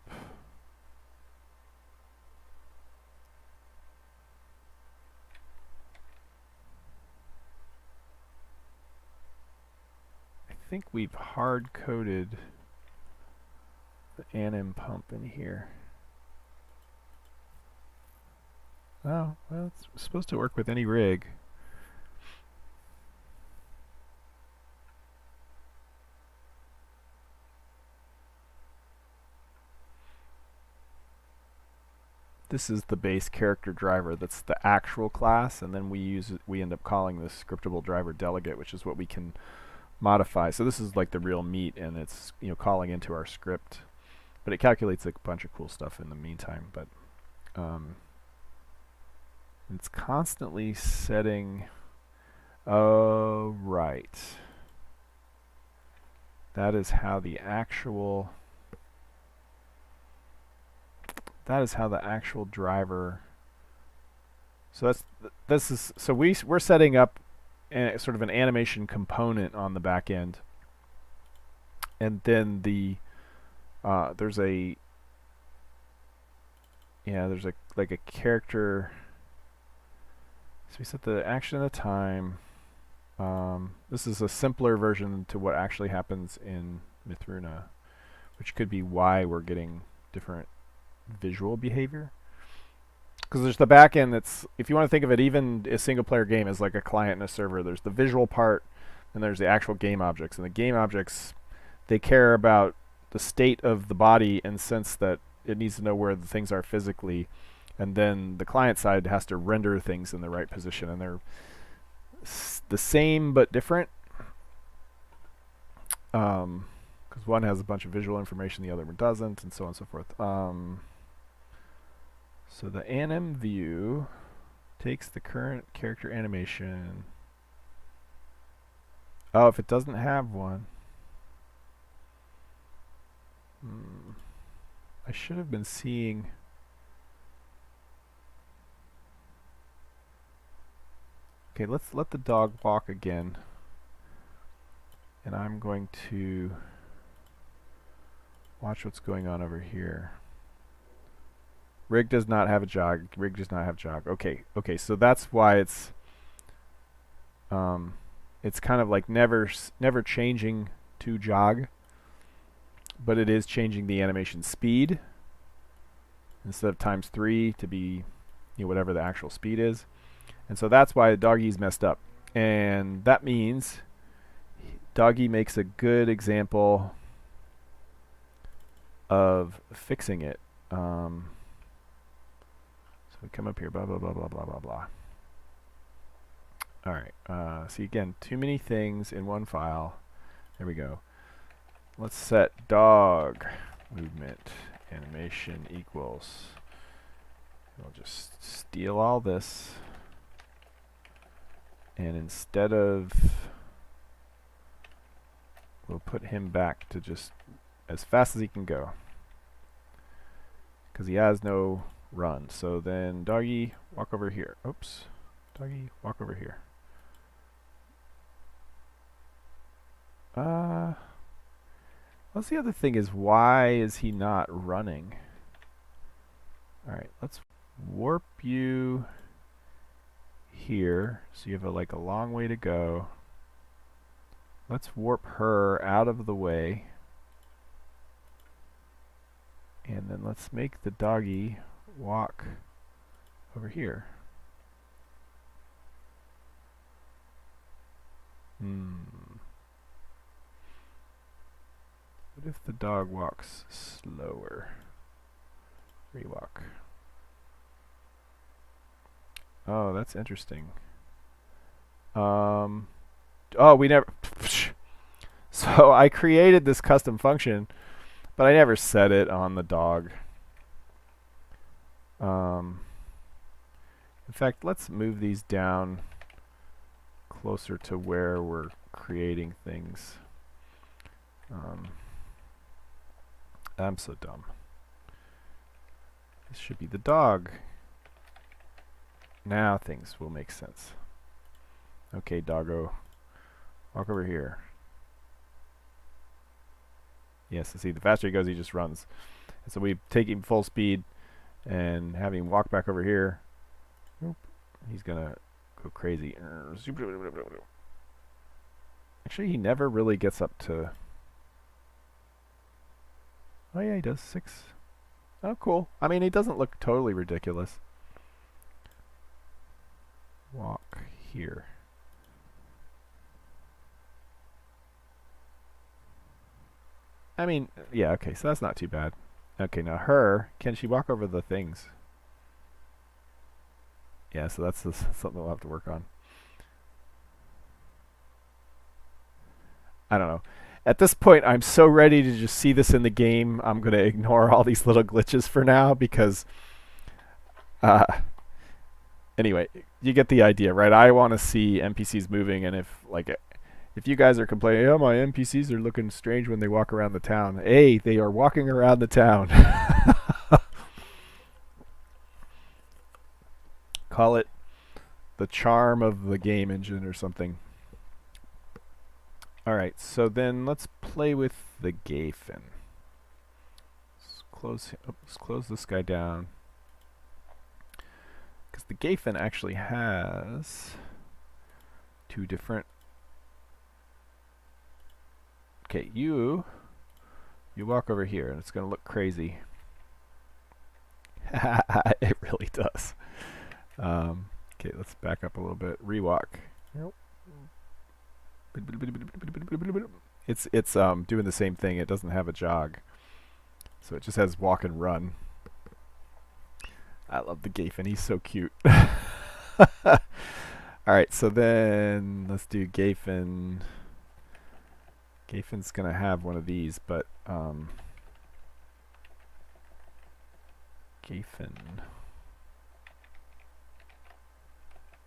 I think we've hard-coded the anim pump in here. Oh, well, it's supposed to work with any rig. This is the base character driver. That's the actual class, and then we end up calling this scriptable driver delegate, which is what we can modify. So this is like the real meat, and it's calling into our script, but it calculates a bunch of cool stuff in the meantime. But it's constantly setting. Oh, right. That is how the actual. That is how the actual driver. So we're setting up sort of an animation component on the back end, and then there's a character. So we set the action and the time. This is a simpler version to what actually happens in Mythruna, which could be why we're getting different visual behavior. Because there's the back end that's, if you want to think of it, even a single player game is like a client and a server. There's the visual part, and there's the actual game objects. And the game objects, they care about the state of the body in the sense that it needs to know where the things are physically. And then the client side has to render things in the right position. And they're the same but different. Because one has a bunch of visual information, the other one doesn't, and so on and so forth. So the anim view takes the current character animation. Oh, if it doesn't have one. I should have been seeing. Okay, let's let the dog walk again. And I'm going to watch what's going on over here. Rig does not have a jog. Rig does not have jog. Okay, okay, so that's why it's kind of like never changing to jog, but it is changing the animation speed instead of ×3 to be, you know, whatever the actual speed is. And so that's why Doggy's messed up. And that means Doggy makes a good example of fixing it. So we come up here, blah, blah, blah, blah, blah, blah, blah. All right, see again, too many things in one file. There we go. Let's set dog movement animation equals. We'll just steal all this. And instead of, we'll put him back to just as fast as he can go, because he has no run. So then Doggy, walk over here. Oops. Doggy, walk over here. Well, the other thing is, why is he not running? Alright, let's warp you here, so you have a long way to go. Let's warp her out of the way. And then let's make the Doggy walk over here. What if the dog walks slower? Rewalk. Oh, that's interesting. Oh, we never... So I created this custom function, but I never set it on the dog. In fact, let's move these down closer to where we're creating things. I'm so dumb. This should be the dog. Now things will make sense. Okay, doggo. Walk over here. Yes, see, the faster he goes, he just runs. And so we take him full speed and have him walk back over here. Nope. He's gonna go crazy. Actually, he never really gets up to... Oh yeah, he does 6. Oh, cool. I mean, he doesn't look totally ridiculous. Walk here. I mean, yeah, okay, so that's not too bad. Okay, now her, can she walk over the things? Yeah, so that's something we'll have to work on. I don't know. At this point, I'm so ready to just see this in the game, I'm going to ignore all these little glitches for now, because... anyway, you get the idea, right? I want to see NPCs moving, and if you guys are complaining, oh, my NPCs are looking strange when they walk around the town. Hey, they are walking around the town. Call it the charm of the game engine or something. Alright, so then let's play with the Gayfin. Let's close this guy down. Because the Gayfin actually has 2 different... Okay, you walk over here, and it's going to look crazy. It really does. Okay, let's back up a little bit. Rewalk. It's doing the same thing. It doesn't have a jog, so it just has walk and run. I love the Gayfin. He's so cute. All right, so then let's do Gayfin. Gayfin's gonna have one of these, but Gayfin,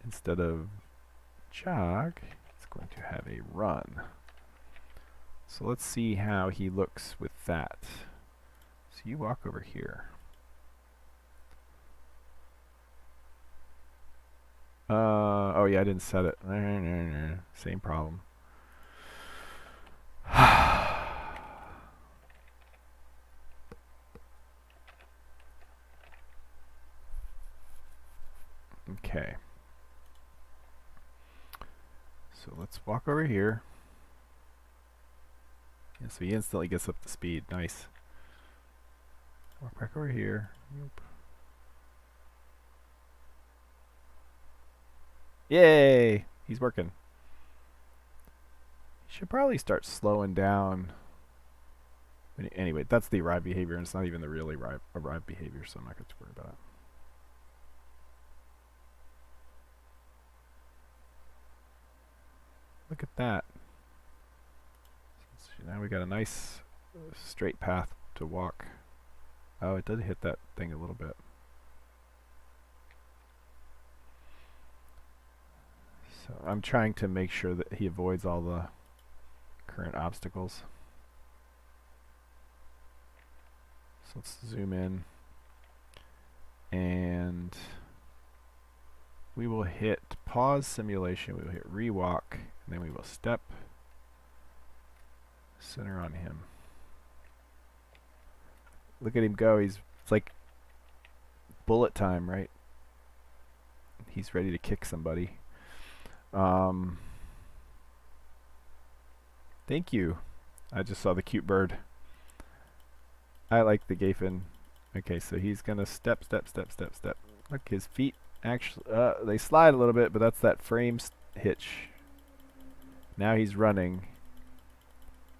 instead of jog, it's going to have a run. So let's see how he looks with that. So you walk over here. Oh yeah, I didn't set it. Same problem. Okay. So let's walk over here. Yeah, so he instantly gets up to speed. Nice. Walk back over here. Nope. Yay! He's working. He should probably start slowing down. Anyway, that's the arrived behavior, and it's not even the really arrived behavior, so I'm not going to worry about it. Look at that. So now we got a nice straight path to walk. Oh, it did hit that thing a little bit. So I'm trying to make sure that he avoids all the current obstacles. So let's zoom in. And we will hit pause simulation, we will hit rewalk, and then we will step center on him. Look at him go. It's like bullet time, right? He's ready to kick somebody. Thank you. I just saw the cute bird. I like the Gafen. Okay, so he's gonna step. Look, his feet actually they slide a little bit, but that's that frame hitch. Now he's running,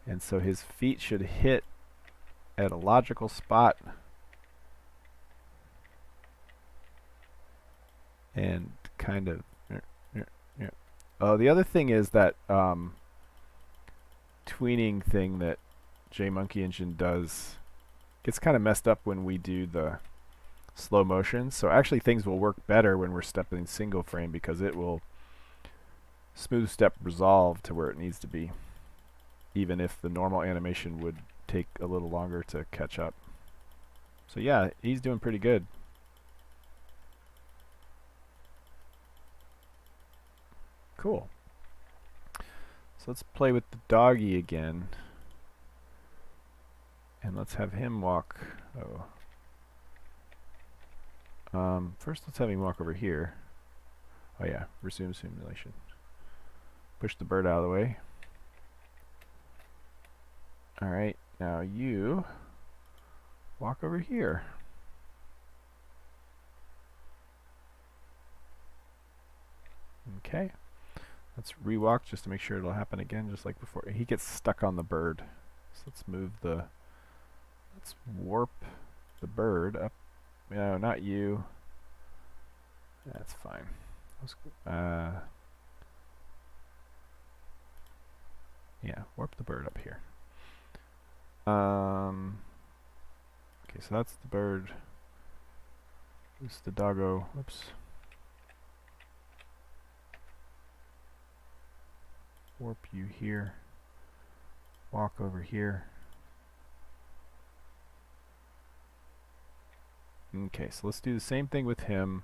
and so his feet should hit at a logical spot. And kind of. Oh, the other thing is that tweening thing that JMonkey Engine does gets kind of messed up when we do the slow motion. So actually things will work better when we're stepping single frame because it will smooth step resolve to where it needs to be, even if the normal animation would take a little longer to catch up. So yeah, he's doing pretty good. Cool. So let's play with the doggy again. And let's have him walk. First let's have him walk over here. Oh yeah, resume simulation. Push the bird out of the way. Alright, now you walk over here. Okay. Let's rewalk just to make sure it'll happen again just like before. He gets stuck on the bird. So let's let's warp the bird up. No, not you. That's fine. Yeah, warp the bird up here. Okay, so that's the bird. This is the doggo. Whoops. Warp you here. Walk over here. Okay, so let's do the same thing with him.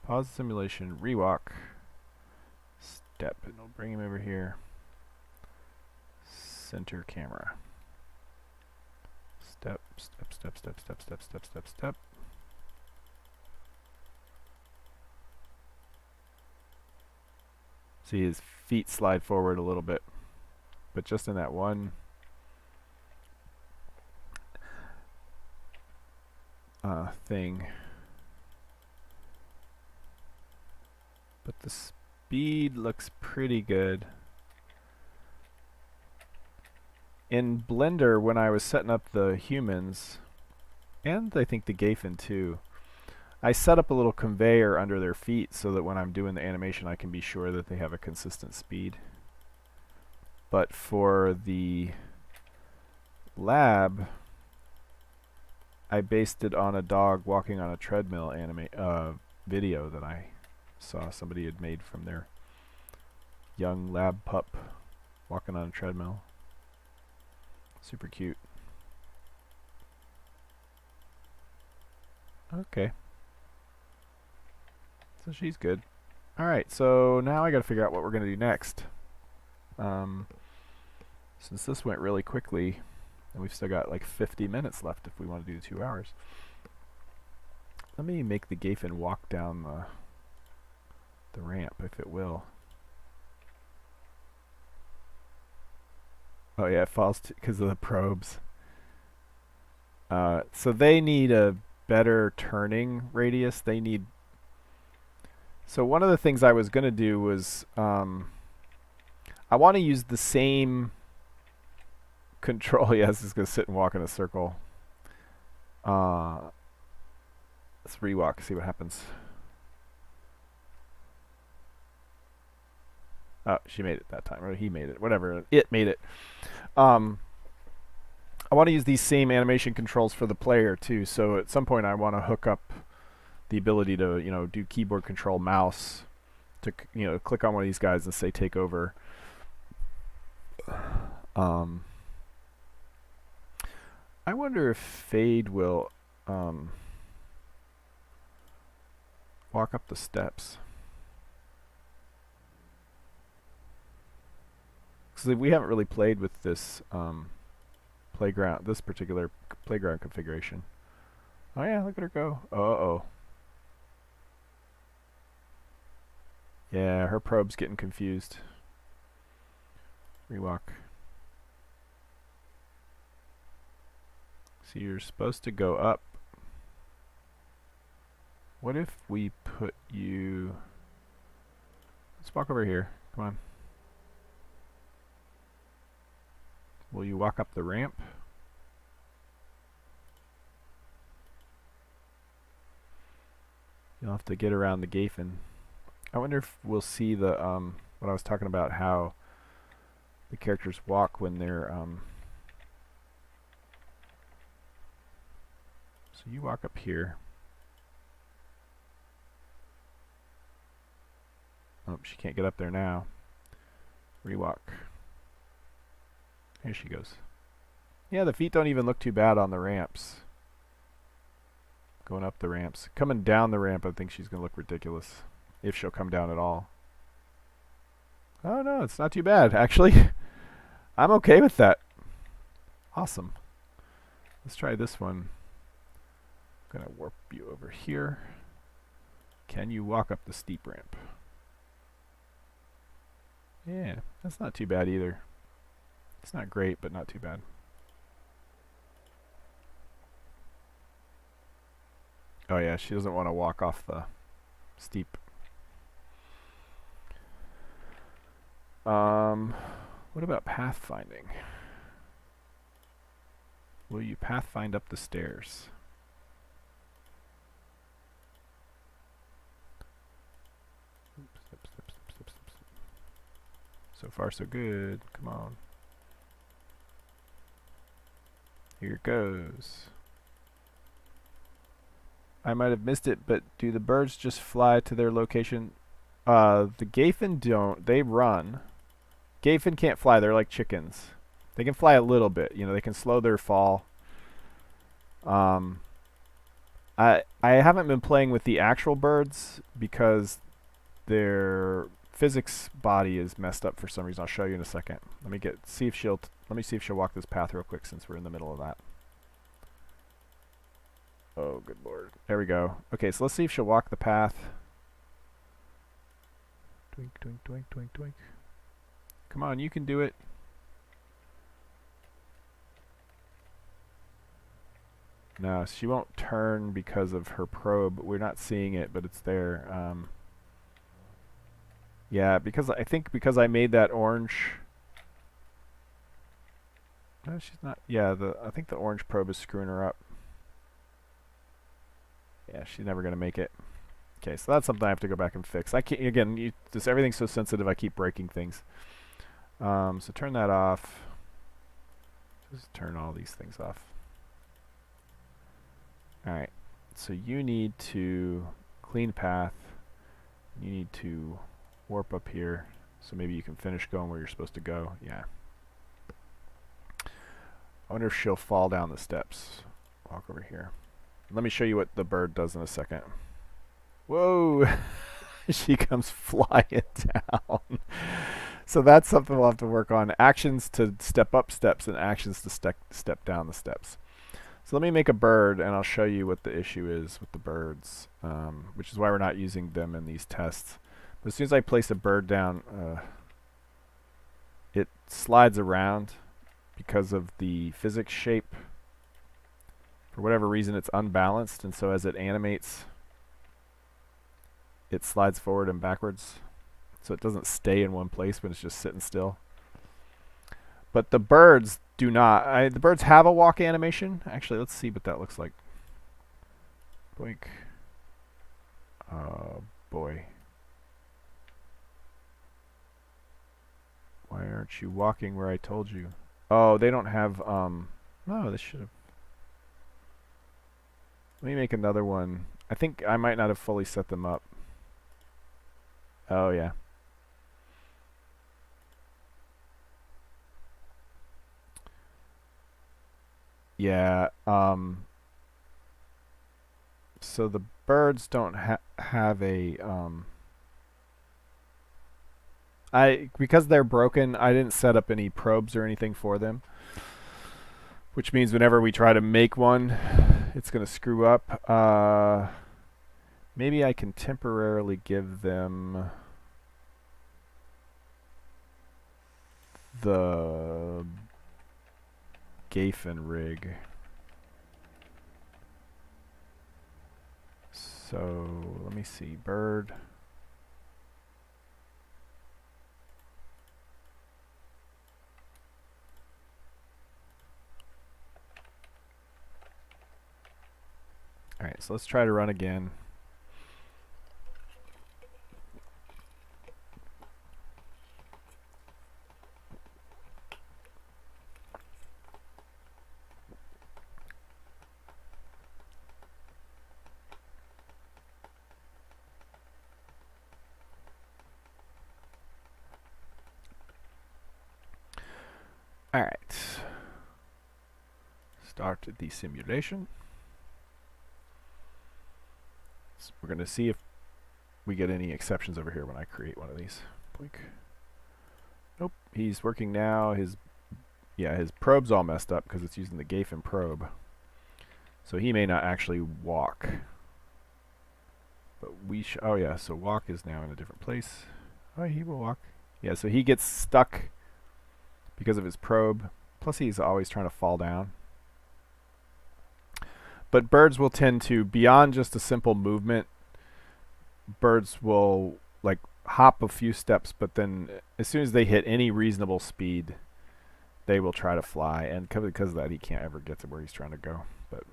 Pause the simulation, rewalk, step, and we'll bring him over here. Center camera. Step. See his feet slide forward a little bit, but just in that one thing. But the speed looks pretty good. In Blender, when I was setting up the humans, and I think the Gafen too, I set up a little conveyor under their feet so that when I'm doing the animation I can be sure that they have a consistent speed. But for the lab, I based it on a dog walking on a treadmill video that I saw somebody had made from their young lab pup walking on a treadmill. Super cute. Okay. So she's good. Alright, so now I gotta figure out what we're gonna do next. Since this went really quickly, and we've still got like 50 minutes left if we want to do 2 hours. Let me make the Gafen walk down the the ramp, if it will. Oh yeah, it falls because of the probes. So they need a better turning radius. They need. So one of the things I was gonna do was I want to use the same control. Yes, it's gonna sit and walk in a circle. Let's rewalk, see what happens. Oh, she made it that time, or he made it, whatever. It made it. I want to use these same animation controls for the player too. So at some point, I want to hook up the ability to, do keyboard control mouse to, click on one of these guys and say take over. I wonder if Fade will walk up the steps. Because we haven't really played with this playground, this particular playground configuration. Oh yeah, look at her go. Uh-oh. Yeah, her probe's getting confused. Rewalk. So you're supposed to go up. What if we put you... Let's walk over here. Come on. Will you walk up the ramp? You'll have to get around the Gafen. I wonder if we'll see the what I was talking about, how the characters walk when they're so you walk up here. Oh, she can't get up there now. Rewalk. Here she goes. Yeah, the feet don't even look too bad on the ramps. Going up the ramps. Coming down the ramp, I think she's going to look ridiculous. If she'll come down at all. Oh no, it's not too bad, actually. I'm okay with that. Awesome. Let's try this one. I'm going to warp you over here. Can you walk up the steep ramp? Yeah, that's not too bad either. It's not great, but not too bad. Oh yeah, she doesn't want to walk off the steep. What about pathfinding? Will you pathfind up the stairs? So far so good. Come on. Here it goes. I might have missed it, but do the birds just fly to their location? The Gafen don't. They run. Gafen can't fly. They're like chickens. They can fly a little bit. They can slow their fall. I haven't been playing with the actual birds because their physics body is messed up for some reason. I'll show you in a second. Let me see if she'll walk this path real quick since we're in the middle of that. Oh, good lord. There we go. Okay, so let's see if she'll walk the path. Twink, twink, twink, twink, twink. Come on, you can do it. No, she won't turn because of her probe. We're not seeing it, but it's there. Yeah, because I made that orange. No, she's not. Yeah, I think the orange probe is screwing her up. Yeah, she's never gonna make it. Okay, so that's something I have to go back and fix. I can't, again, everything's so sensitive. I keep breaking things. So turn that off. Just turn all these things off. All right. So you need to clean path. You need to warp up here, so maybe you can finish going where you're supposed to go. Yeah. I wonder if she'll fall down the steps. Walk over here. Let me show you what the bird does in a second. Whoa! She comes flying down. So that's something we'll have to work on. Actions to step up steps and actions to step down the steps. So let me make a bird and I'll show you what the issue is with the birds, which is why we're not using them in these tests. As soon as I place a bird down, it slides around because of the physics shape. For whatever reason, it's unbalanced, and so as it animates, it slides forward and backwards. So it doesn't stay in one place when it's just sitting still. But the birds do not. The birds have a walk animation. Actually, let's see what that looks like. Boink. Oh, boy. Why aren't you walking where I told you? Oh, they don't have, no, this should have. Let me make another one. I think I might not have fully set them up. Oh, yeah. Yeah, so the birds don't have a, because they're broken, I didn't set up any probes or anything for them. Which means whenever we try to make one, it's going to screw up. Maybe I can temporarily give them the Gafen rig. So let me see, bird. Alright, so let's try to run again. Alright. Start the simulation. So we're going to see if we get any exceptions over here when I create one of these. Blink. Nope, he's working now. His probe's all messed up because it's using the Gafen probe. So he may not actually walk. But we oh yeah, so walk is now in a different place. Oh, he will walk. Yeah, so he gets stuck because of his probe. Plus he's always trying to fall down. But birds will tend to, beyond just a simple movement, birds will like hop a few steps, but then as soon as they hit any reasonable speed, they will try to fly. And because of that, he can't ever get to where he's trying to go. But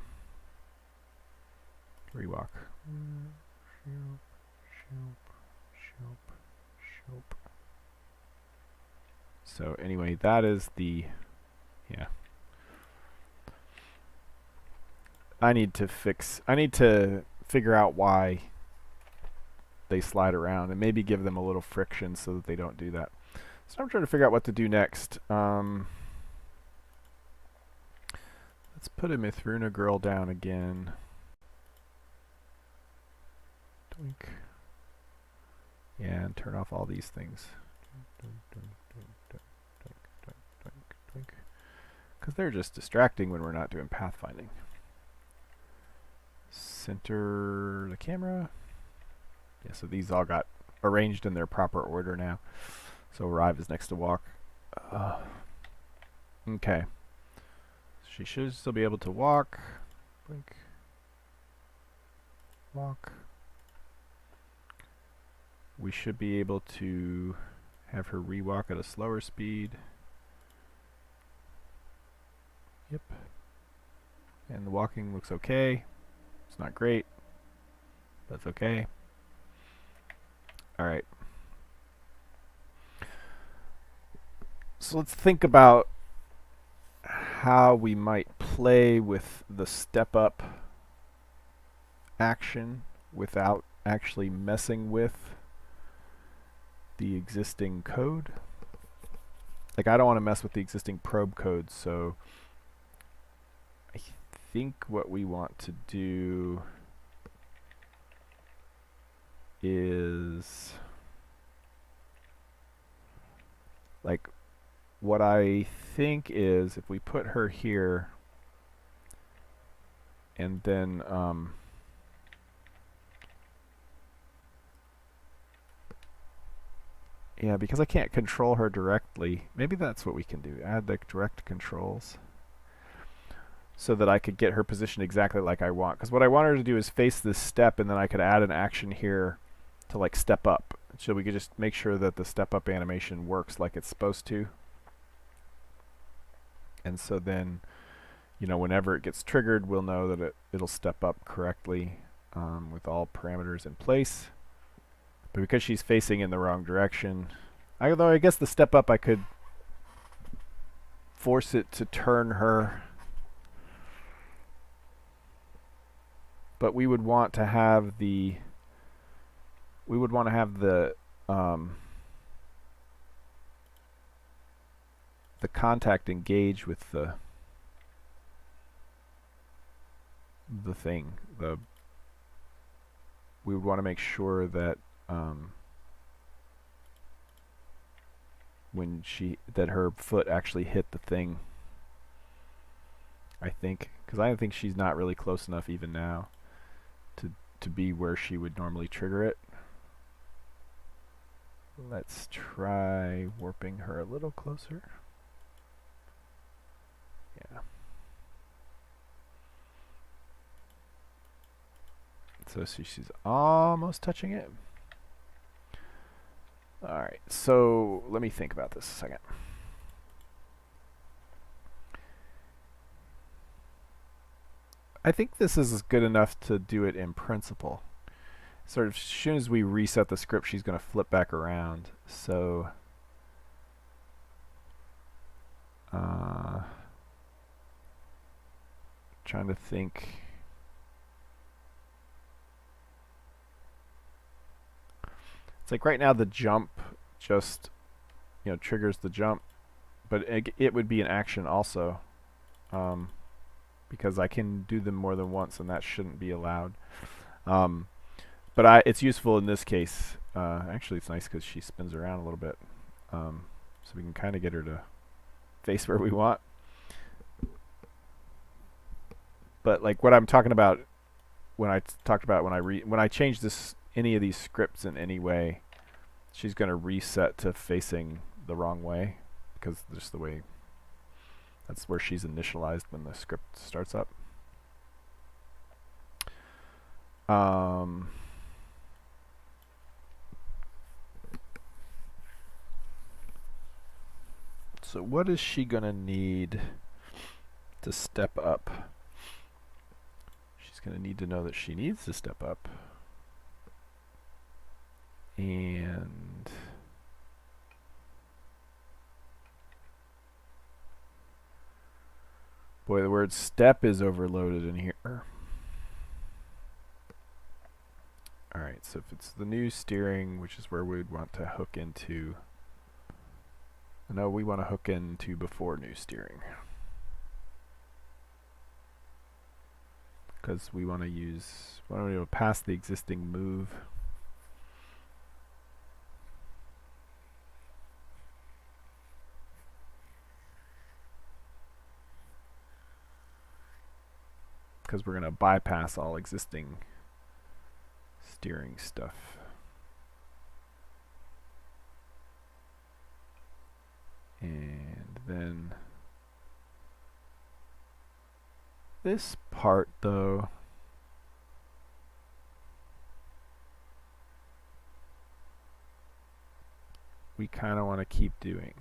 rewalk. So anyway, that is the, yeah. I need to figure out why they slide around and maybe give them a little friction so that they don't do that. So I'm trying to figure out what to do next. Let's put a Mythruna girl down again. Doink. Yeah, and turn off all these things. Because they're just distracting when we're not doing pathfinding. Center the camera. Yeah, so these all got arranged in their proper order now. So arrive is next to walk. Okay. She should still be able to walk. Blink. Walk. We should be able to have her rewalk at a slower speed. Yep. And the walking looks okay. It's not great. That's okay. Alright. So let's think about how we might play with the step up action without actually messing with the existing code. Like, I don't want to mess with the existing probe code, so I think what we want to do is, like, what I think is if we put her here and then Yeah, because I can't control her directly. Maybe that's what we can do. Add the direct controls so that I could get her positioned exactly like I want. Because what I want her to do is face this step, and then I could add an action here to like step up. So we could just make sure that the step up animation works like it's supposed to. And so then, you know, whenever it gets triggered, we'll know that it'll step up correctly with all parameters in place. But because she's facing in the wrong direction, although I guess the step up I could force it to turn her, but we would want to have the contact engage with the thing. We would want to make sure that that her foot actually hit the thing. I think, because I think she's not really close enough even now to be where she would normally trigger it. Let's try warping her a little closer. Yeah. So she's almost touching it. Alright, so let me think about this a second. I think this is good enough to do it in principle. Sort of as soon as we reset the script, she's going to flip back around. So trying to think. It's like right now the jump just, you know, triggers the jump, but it would be an action also, because I can do them more than once, and that shouldn't be allowed. But it's useful in this case. Actually, it's nice because she spins around a little bit, so we can kind of get her to face where we want. But like what I'm talking about when I talked about when I change any of these scripts in any way, she's going to reset to facing the wrong way, because just the way that's where she's initialized when the script starts up. So what is she going to need to step up? She's going to need to know that she needs to step up. And boy, the word step is overloaded in here. Alright, so if it's the new steering, which is where we'd want to hook into, no, we want to hook into before new steering, because we want to be able to pass the existing move. Because we're going to bypass all existing steering stuff. And then this part, though, we kind of want to keep doing.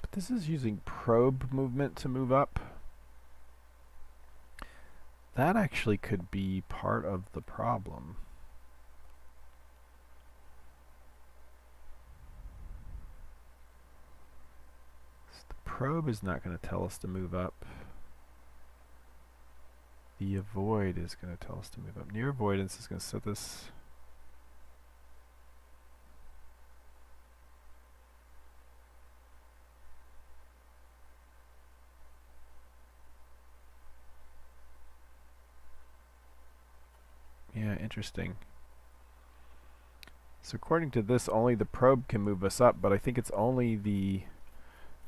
But this is using probe movement to move up. That actually could be part of the problem. So the probe is not going to tell us to move up. The avoid is going to tell us to move up. Near avoidance is going to set this. Yeah, interesting. So according to this, only the probe can move us up, but I think it's only the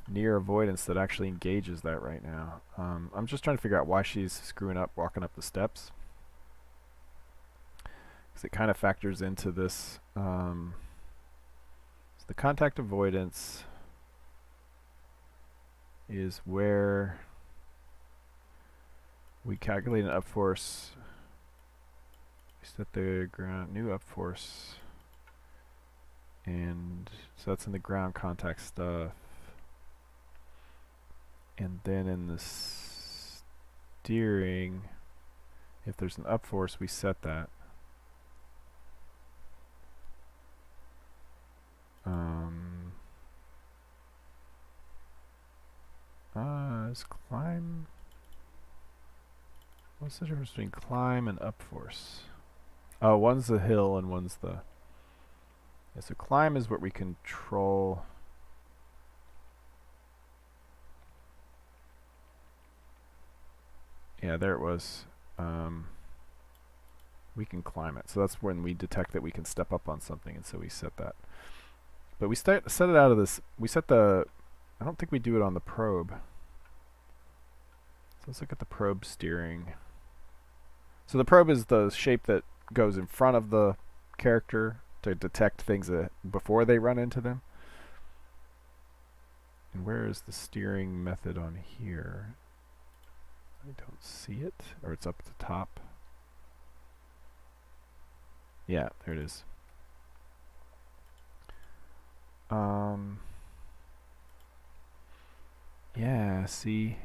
near avoidance that actually engages that right now. I'm just trying to figure out why she's screwing up walking up the steps. Because it kind of factors into this. So the contact avoidance is where we calculate an up force. We set the ground new up force. And so that's in the ground contact stuff. And then in the steering, if there's an up force, we set that. Is climb? What's the difference between climb and up force? Oh, one's the hill and one's the... Yeah, so climb is what we control. Yeah, there it was. We can climb it. So that's when we detect that we can step up on something, and so we set that. But we set it out of this. We set the... I don't think we do it on the probe. So let's look at the probe steering. So the probe is the shape that goes in front of the character to detect things before they run into them. And where is the steering method on here? I don't see it. Or it's up at the top. Yeah, there it is. Yeah, see,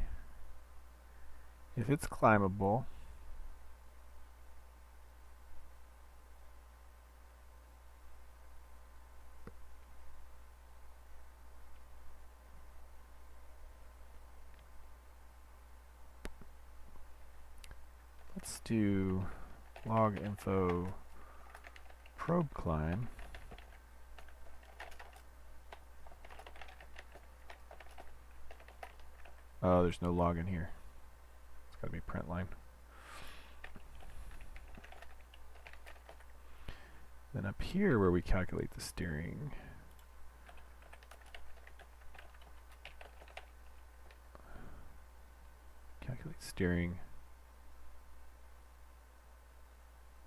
if it's climbable, let's do log info probe climb. Oh, there's no log in here. It's got to be print line. Then up here where we calculate the steering, calculate steering.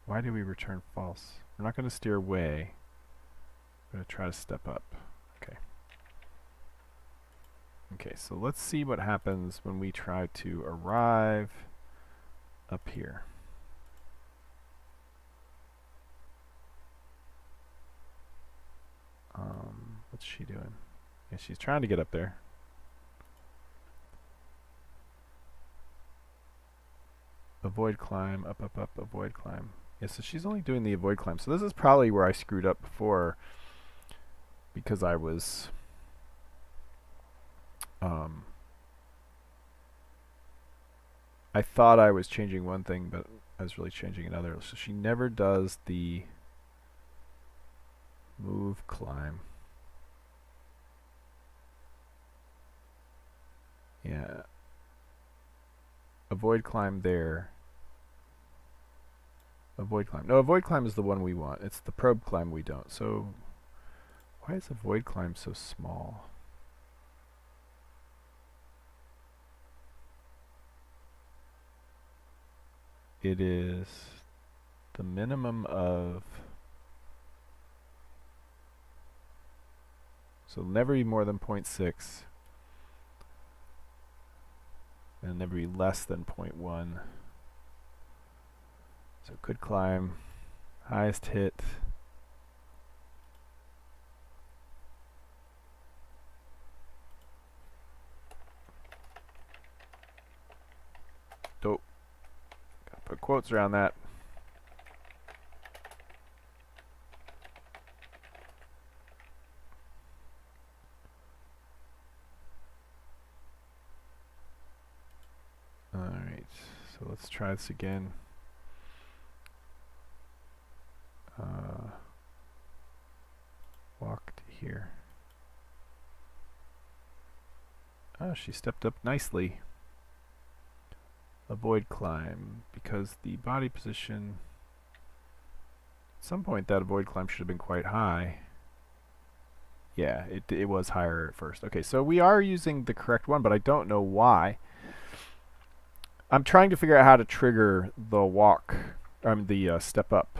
Why do we return false? We're not going to steer away. We're going to try to step up. Okay. Okay, so let's see what happens when we try to arrive up here. What's she doing? Yeah, she's trying to get up there. Avoid climb, up, up, up, avoid climb. Yeah, so she's only doing the avoid climb. So this is probably where I screwed up before, because I was I thought I was changing one thing, but I was really changing another. So she never does the move climb. Yeah. Avoid climb there. Avoid climb. No, avoid climb is the one we want. It's the probe climb we don't. So why is avoid climb so small? It is the minimum of... So never be more than 0.6. And never be less than 0.1. So could climb. Highest hit. Dope. Gotta put quotes around that. Alright, so let's try this again. Walk to here. Oh, she stepped up nicely. Avoid climb, because the body position... At some point that avoid climb should have been quite high. Yeah, it was higher at first. Okay, so we are using the correct one, but I don't know why. I'm trying to figure out how to trigger the walk, the step up,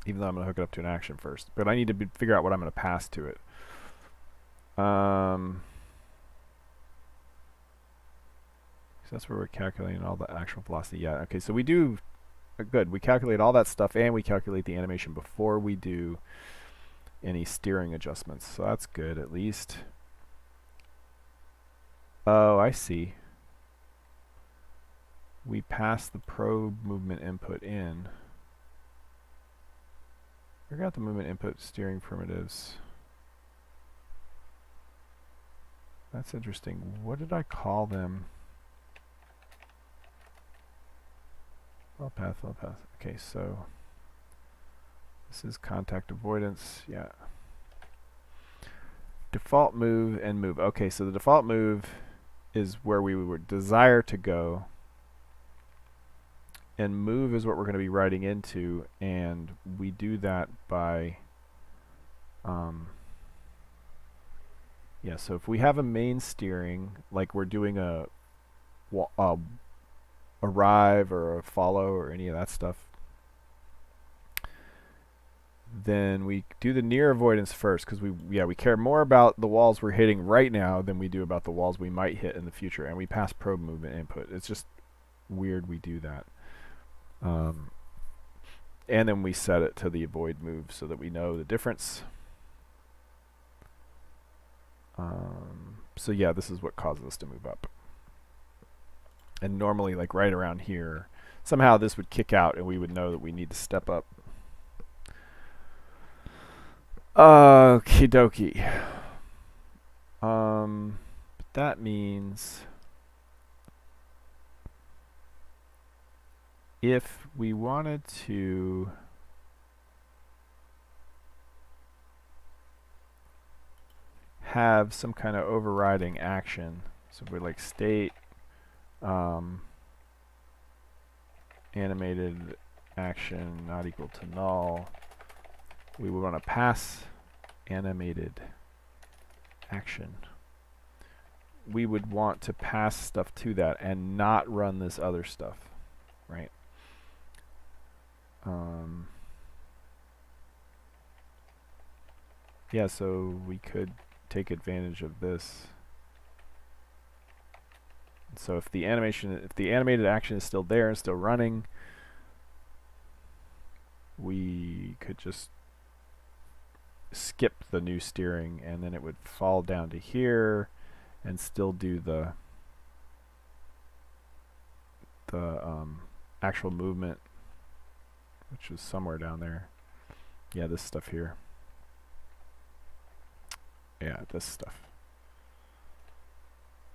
even though I'm going to hook it up to an action first. But I need to figure out what I'm going to pass to it. So that's where we're calculating all the actual velocity. Yeah, okay, so we do, good, we calculate all that stuff and we calculate the animation before we do any steering adjustments. So that's good, at least. Oh, I see. We pass the probe movement input in. We got the movement input steering primitives. That's interesting. What did I call them? Well path, well path. Okay, so this is contact avoidance. Yeah. Default move and move. Okay, so the default move is where we would desire to go. And move is what we're going to be riding into, and we do that by yeah, so if we have a main steering, like we're doing a arrive or a follow or any of that stuff, then we do the near avoidance first, because we care more about the walls we're hitting right now than we do about the walls we might hit in the future, and we pass probe movement input. It's just weird we do that. And then we set it to the avoid move so that we know the difference. So yeah, this is what causes us to move up. And normally, like right around here, somehow this would kick out and we would know that we need to step up. Okie dokie. But that means if we wanted to have some kind of overriding action, so if we like state animated action not equal to null, we would want to pass animated action. We would want to pass stuff to that and not run this other stuff, right? Yeah, so we could take advantage of this. So if the animated action is still there and still running, we could just skip the new steering and then it would fall down to here and still do the actual movement, which is somewhere down there. Yeah, this stuff here. Yeah, this stuff.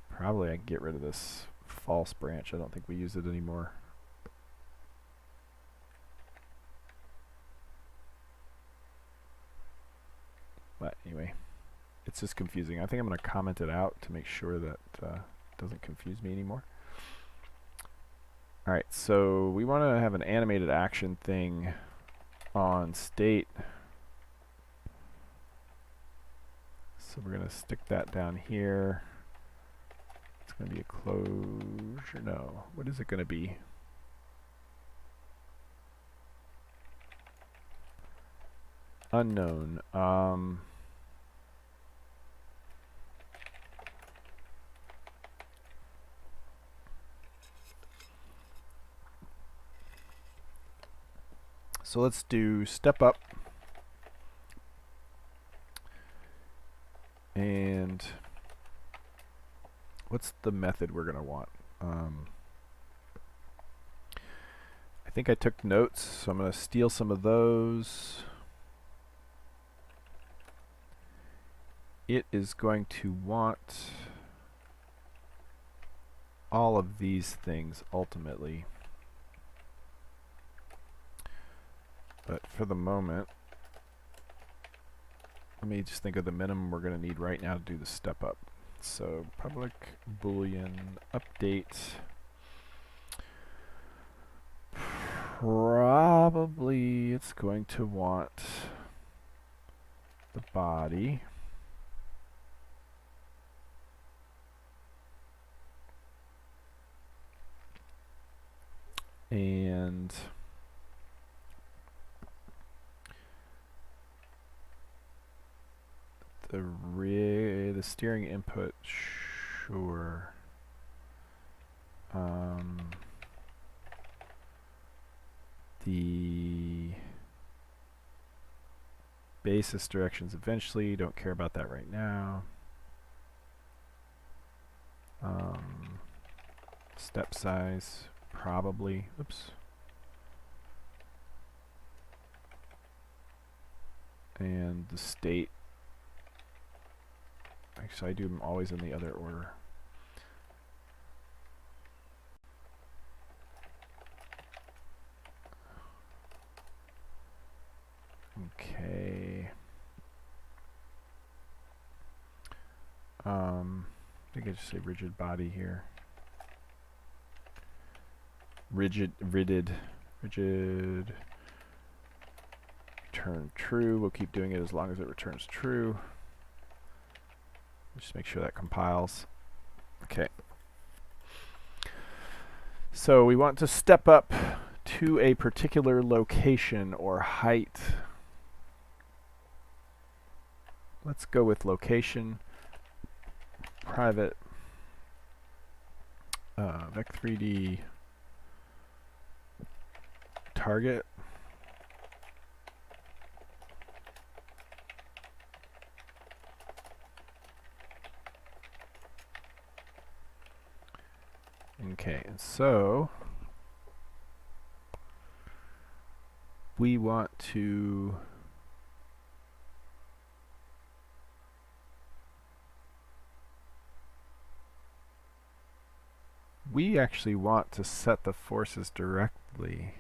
Probably I can get rid of this false branch. I don't think we use it anymore. But anyway, it's just confusing. I think I'm going to comment it out to make sure that it doesn't confuse me anymore. Alright, so we want to have an animated action thing on state. So we're going to stick that down here. It's going to be a closure. No. What is it going to be? Unknown. So let's do step up. And what's the method we're going to want? I think I took notes, so I'm going to steal some of those. It is going to want all of these things ultimately. But for the moment, let me just think of the minimum we're going to need right now to do the step up. So public boolean update. Probably it's going to want the body. And the steering input, sure. The basis directions eventually, don't care about that right now. Step size, probably. Oops. And the state. Actually, I do them always in the other order. Okay. I think I just say rigid body here. Rigid. Return true. We'll keep doing it as long as it returns true. Just make sure that compiles. Okay. So we want to step up to a particular location or height. Let's go with location. Private vec3d target. Okay, and so we want to actually want to set the forces directly.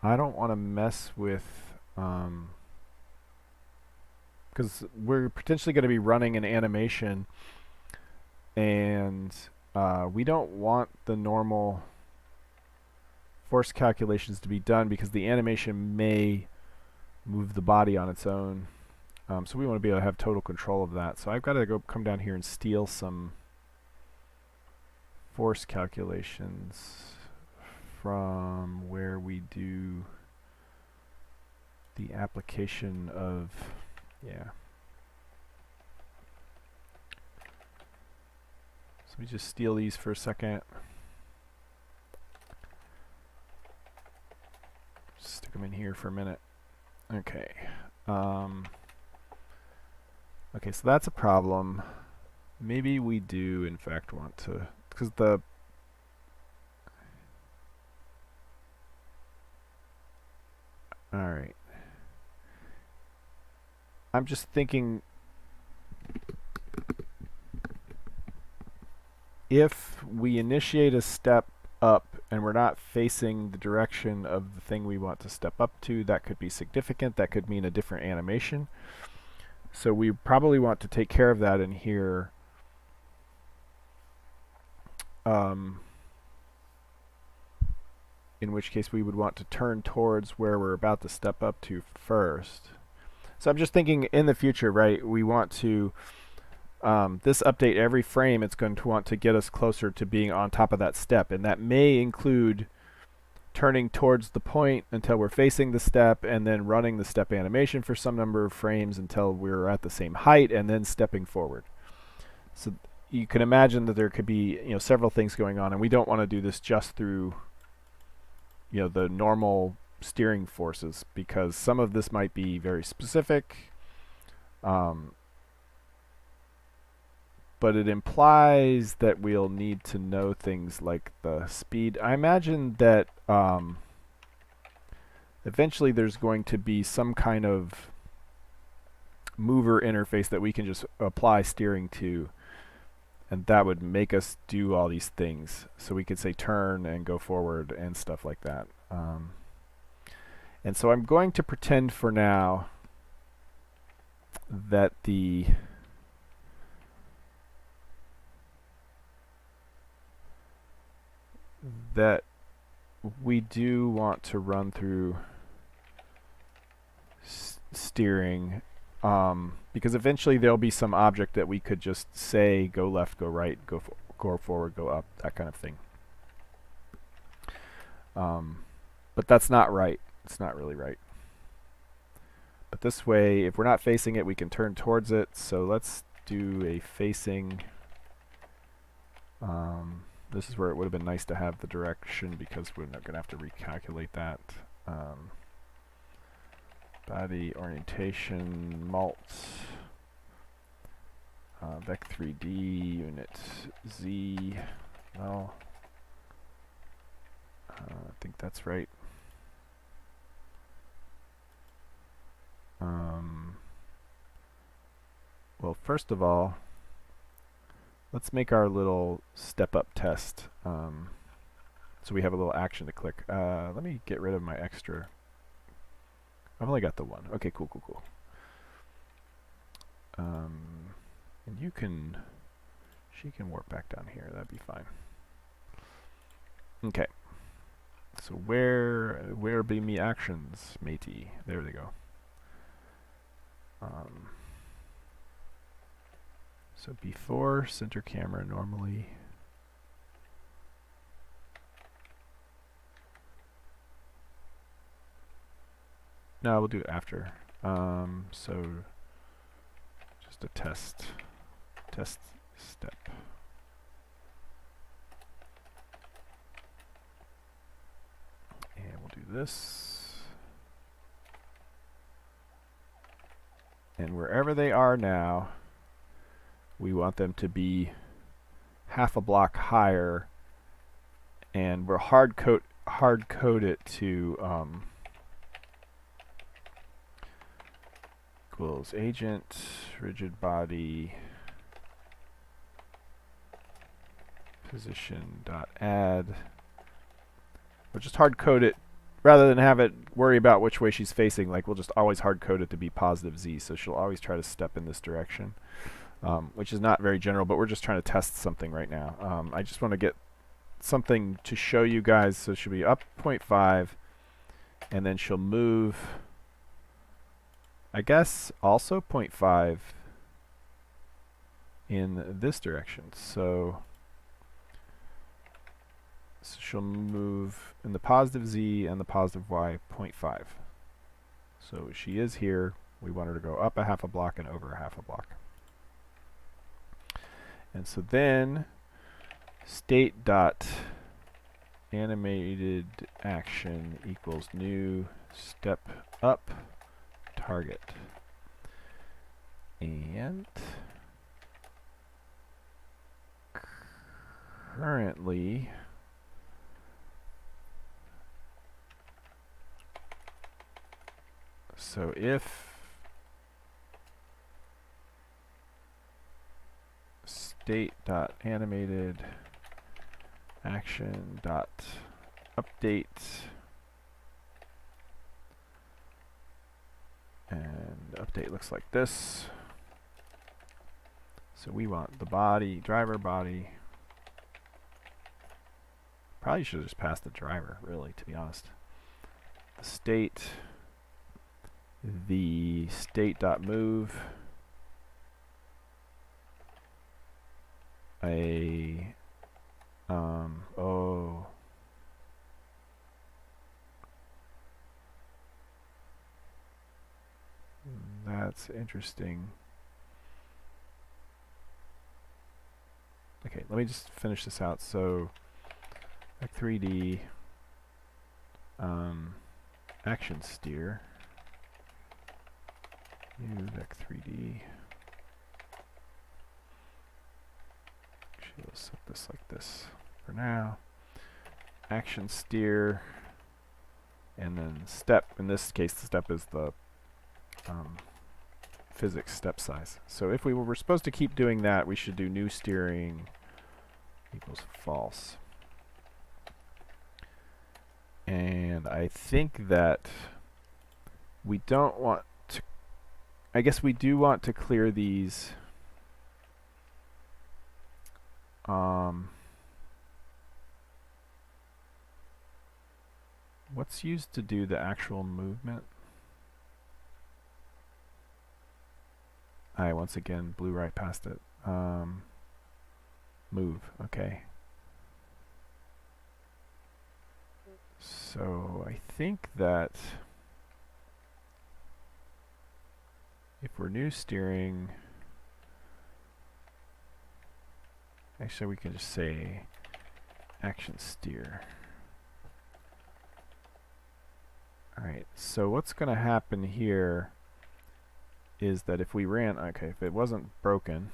I don't want to mess with because we're potentially going to be running an animation, and we don't want the normal force calculations to be done because the animation may move the body on its own. So we want to be able to have total control of that. So I've got to come down here and steal some force calculations from where we do the application of, yeah. So we just steal these for a second. Stick them in here for a minute. Okay. Okay, so that's a problem. Maybe we do, in fact, want to, because the alright. I'm just thinking if we initiate a step up and we're not facing the direction of the thing we want to step up to, that could be significant. That could mean a different animation. So we probably want to take care of that in here. In which case we would want to turn towards where we're about to step up to first. So I'm just thinking in the future, right, we want to this update every frame, it's going to want to get us closer to being on top of that step, and that may include turning towards the point until we're facing the step, and then running the step animation for some number of frames until we're at the same height, and then stepping forward. So you can imagine that there could be, you know, several things going on, and we don't want to do this just through, you know, the normal steering forces, because some of this might be very specific. But it implies that we'll need to know things like the speed. I imagine that eventually there's going to be some kind of mover interface that we can just apply steering to, and that would make us do all these things. So we could say turn and go forward and stuff like that. And so I'm going to pretend for now that we do want to run through steering, because eventually there'll be some object that we could just say go left, go right, go forward, go up, that kind of thing. But that's not right. It's not really right. But this way, if we're not facing it, we can turn towards it. So let's do a facing. This is where it would have been nice to have the direction, because we're not going to have to recalculate that. Body orientation, mult, vec 3D, unit Z. Well, I think that's right. Well, first of all, let's make our little step-up test. So we have a little action to click. Let me get rid of my extra. I've only got the one. Okay, cool. And you can, she can warp back down here. That'd be fine. Okay. So where be me actions, matey? There they go. So before center camera normally. No, we'll do it after. So just a test step. And we'll do this. And wherever they are now, we want them to be half a block higher, and we're hard code it to equals agent rigid body position dot add. We'll just hard code it rather than have it worry about which way she's facing. Like, we'll just always hard code it to be positive Z, so she'll always try to step in this direction, which is not very general, but we're just trying to test something right now. I just want to get something to show you guys. So she'll be up 0.5, and then she'll move, I guess, also 0.5 in this direction. So she'll move in the positive Z and the positive Y 0.5. So she is here. We want her to go up a half a block and over a half a block. And so then state dot animated action equals new step up target. And currently so if state dot animated action dot update, and update looks like this. So we want the body, driver body. Probably should have just passed the driver, really, to be honest. State, the state dot move, oh, that's interesting. Okay, let me just finish this out. So vec 3D action steer, new vec 3D. Actually, let's set this like this for now. Action steer, and then step. In this case, the step is the physics step size. So if we were supposed to keep doing that, we should do new steering equals false. And I think that we don't want to, I guess we do want to clear these what's used to do the actual movement? I once again blew right past it. Move, okay. So I think that if we're new steering, actually we can just say action steer. Alright, so what's going to happen here is that if we ran, okay, if it wasn't broken,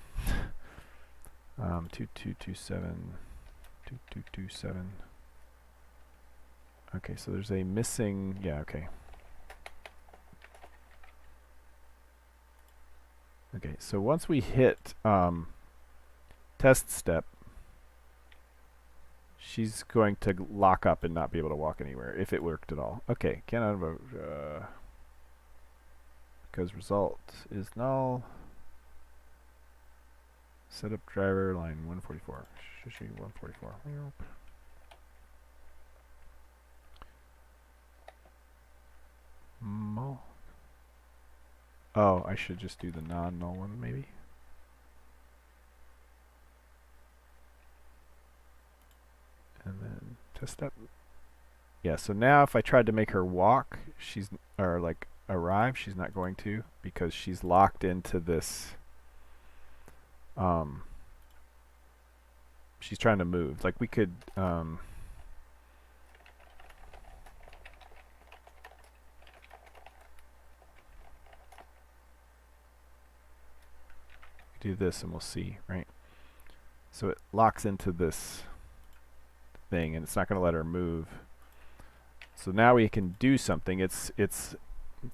2227, 2227. Okay, so there's a missing, yeah, okay. Okay, so once we hit test step, she's going to lock up and not be able to walk anywhere if it worked at all. Okay, cannot vote because result is null. Set up driver line 144. Shishi 144. Oh, I should just do the non-null one maybe. And then test step. Yeah, so now if I tried to make her walk, or like arrive, she's not going to because she's locked into this. She's trying to move. Like we could do this and we'll see, right? So it locks into this thing and it's not going to let her move. So now we can do something. It's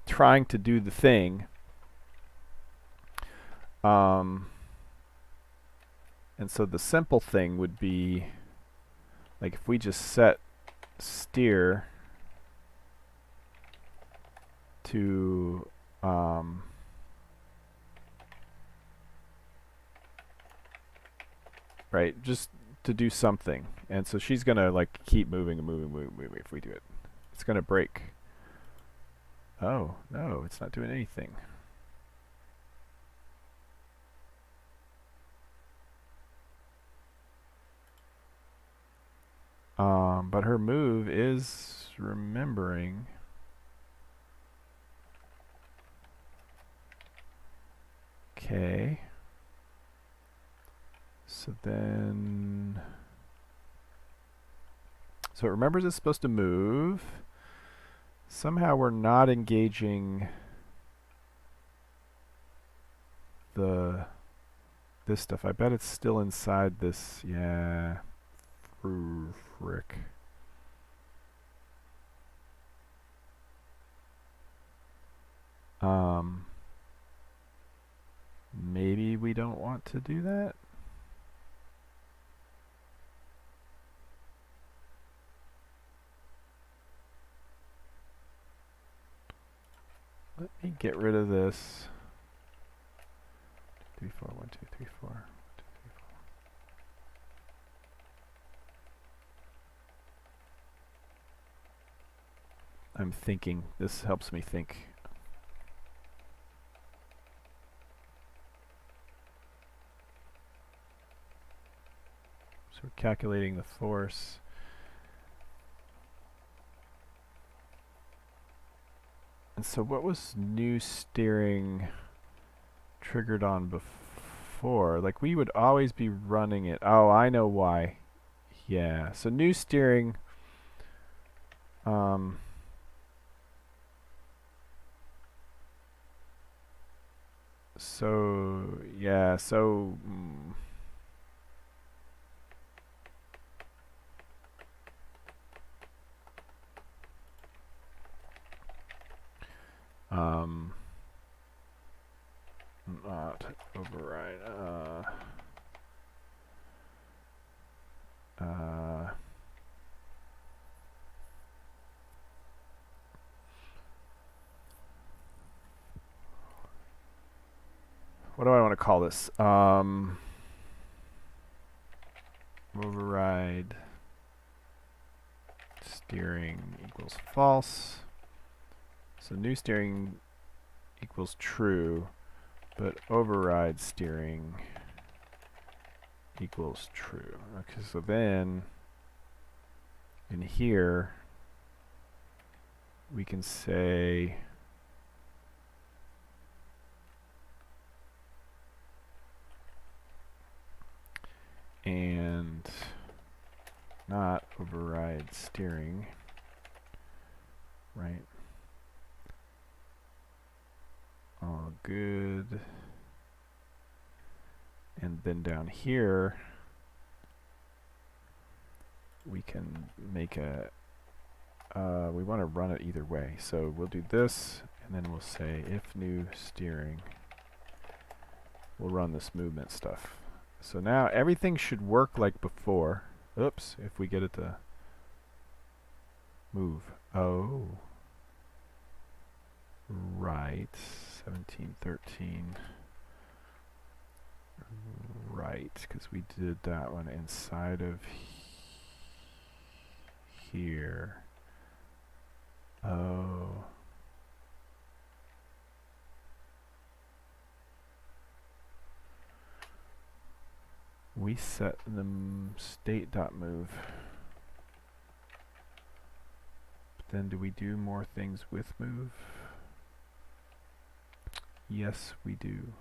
trying to do the thing. And so the simple thing would be like if we just set steer to right, just to do something. And so she's gonna like keep moving and moving if we do it. It's gonna break. Oh, no, it's not doing anything. But her move is remembering. Okay. So then, so it remembers it's supposed to move. Somehow we're not engaging this stuff. I bet it's still inside this. Yeah. Frick. Maybe we don't want to do that. Let me get rid of this. 3, 4, 1, 2, 3, 4. 1, 2, 3, 4. I'm thinking. This helps me think. So we're calculating the force. And so what was new steering triggered on before? Like we would always be running it. Oh, I know why. Yeah. So new steering so yeah, so not override. What do I want to call this? Override steering equals false. So new steering equals true. but override steering equals true. Okay, so then in here we can say and not override steering, right? All good. And then down here we can make a we want to run it either way, so we'll do this and then we'll say if new steering, we'll run this movement stuff. So now everything should work like before. Oops, if we get it to move. Oh, right, 1713. Right, because we did that one inside of here. Oh. We set the state.move. But then do we do more things with move? Yes, we do.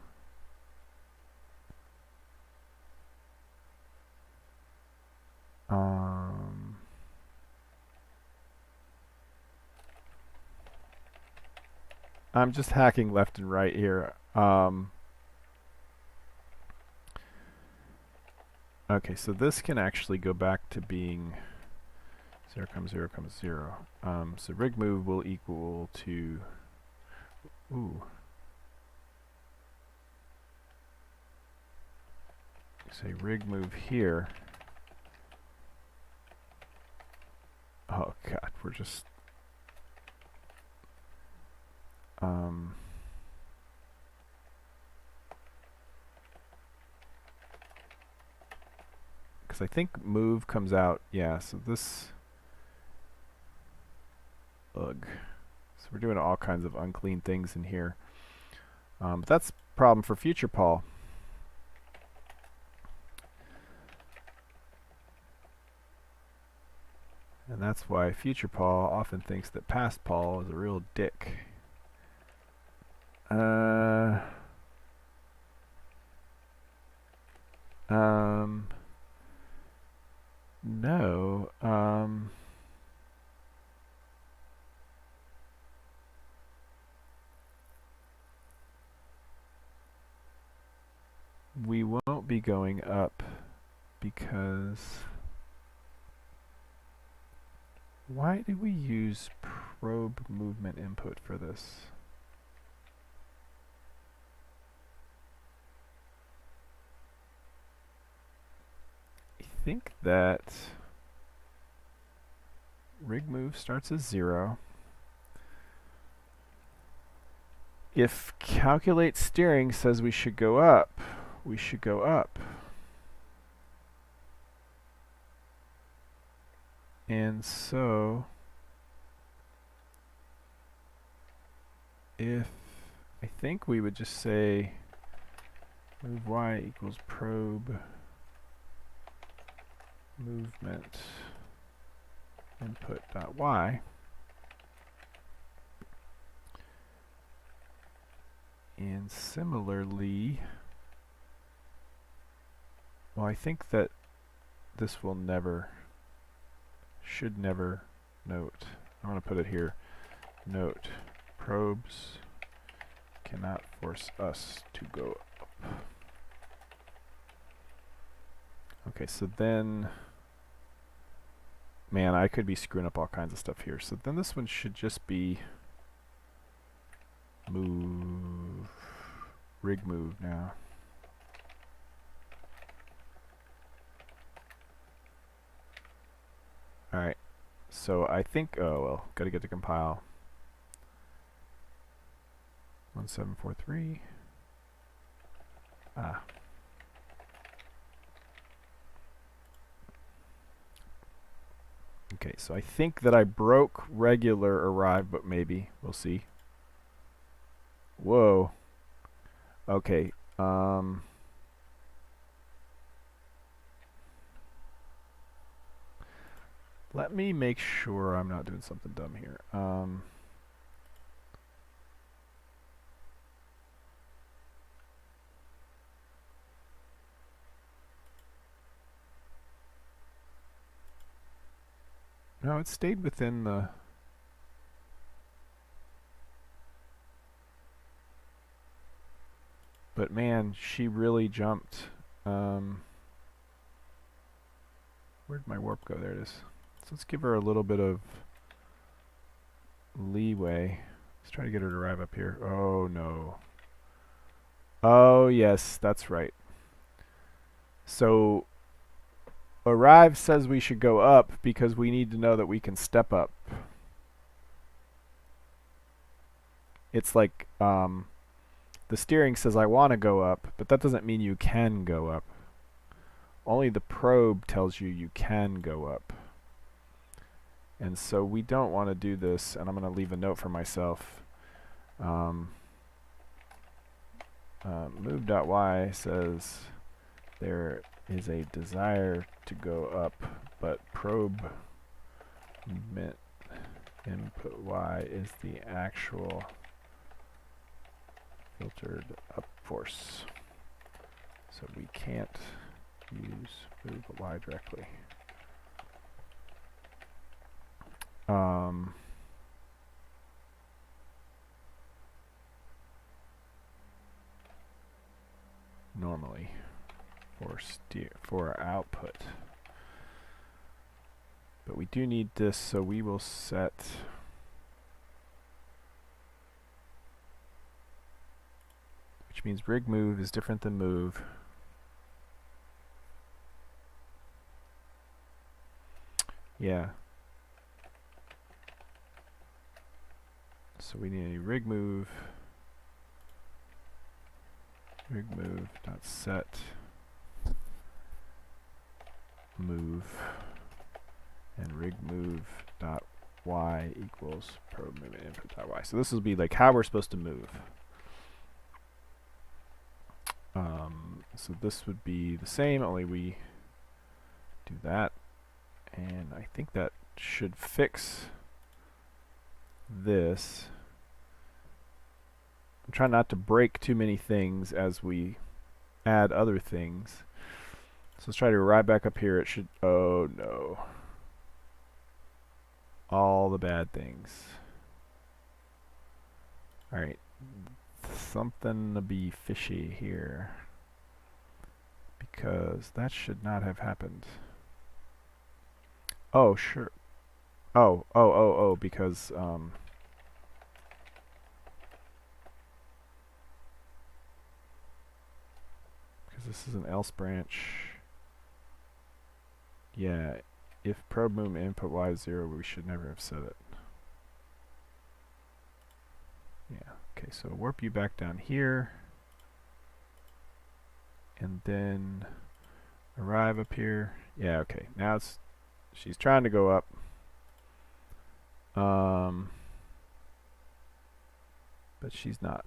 I'm just hacking left and right here. Okay, so this can actually go back to being 0, 0, 0. So rig move will equal to, ooh. Say rig move here. Oh god, we're just because I think move comes out, yeah, so this ugh. So we're doing all kinds of unclean things in here. But that's a problem for future Paul. And that's why future Paul often thinks that past Paul is a real dick. No. We won't be going up because why do we use probe movement input for this? I think that rig move starts as 0. If calculate steering says we should go up, we should go up. And so if I think we would just say move y equals probe movement input dot y. And similarly, well, I think that this will never, should never note. I'm going to put it here. Note, probes cannot force us to go up. Okay, so then, man, I could be screwing up all kinds of stuff here. So then this one should just be move, rig move now. Alright, so I think, oh well, gotta get to compile. 1743. Ah. Okay, so I think that I broke regular arrive, but maybe. We'll see. Whoa. Okay. Let me make sure I'm not doing something dumb here. No, it stayed within the... But man, she really jumped. Where'd my warp go? There it is. So let's give her a little bit of leeway. Let's try to get her to arrive up here. Oh no. Oh yes, that's right. So arrive says we should go up because we need to know that we can step up. It's like the steering says I want to go up, but that doesn't mean you can go up. Only the probe tells you you can go up. And so we don't want to do this, and I'm going to leave a note for myself. Move.y says there is a desire to go up, but probe movement input y is the actual filtered up force. So we can't use move y directly. Normally for our output. But we do need this, so we will set which means rig move is different than move. Yeah. So we need a rig move dot set move and rig move dot y equals probe movement input dot y. So this will be like how we're supposed to move. So this would be the same, only we do that, and I think that should fix this. I'm trying not to break too many things as we add other things. So let's try to arrive back up here. It should, oh no. All the bad things. Alright. Something to be fishy here. Because that should not have happened. Oh, sure. Oh, because, this is an else branch. Yeah, if probe movement input y is 0, we should never have set it. Yeah, okay, so warp you back down here. And then arrive up here. Yeah, okay, now it's, she's trying to go up. But she's not.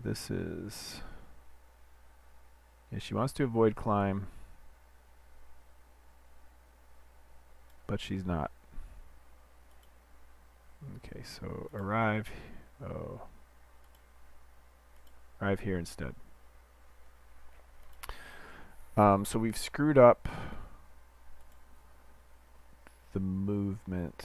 This is, yeah, she wants to avoid climb, but she's not. Okay, so arrive, arrive here instead. So we've screwed up the movement.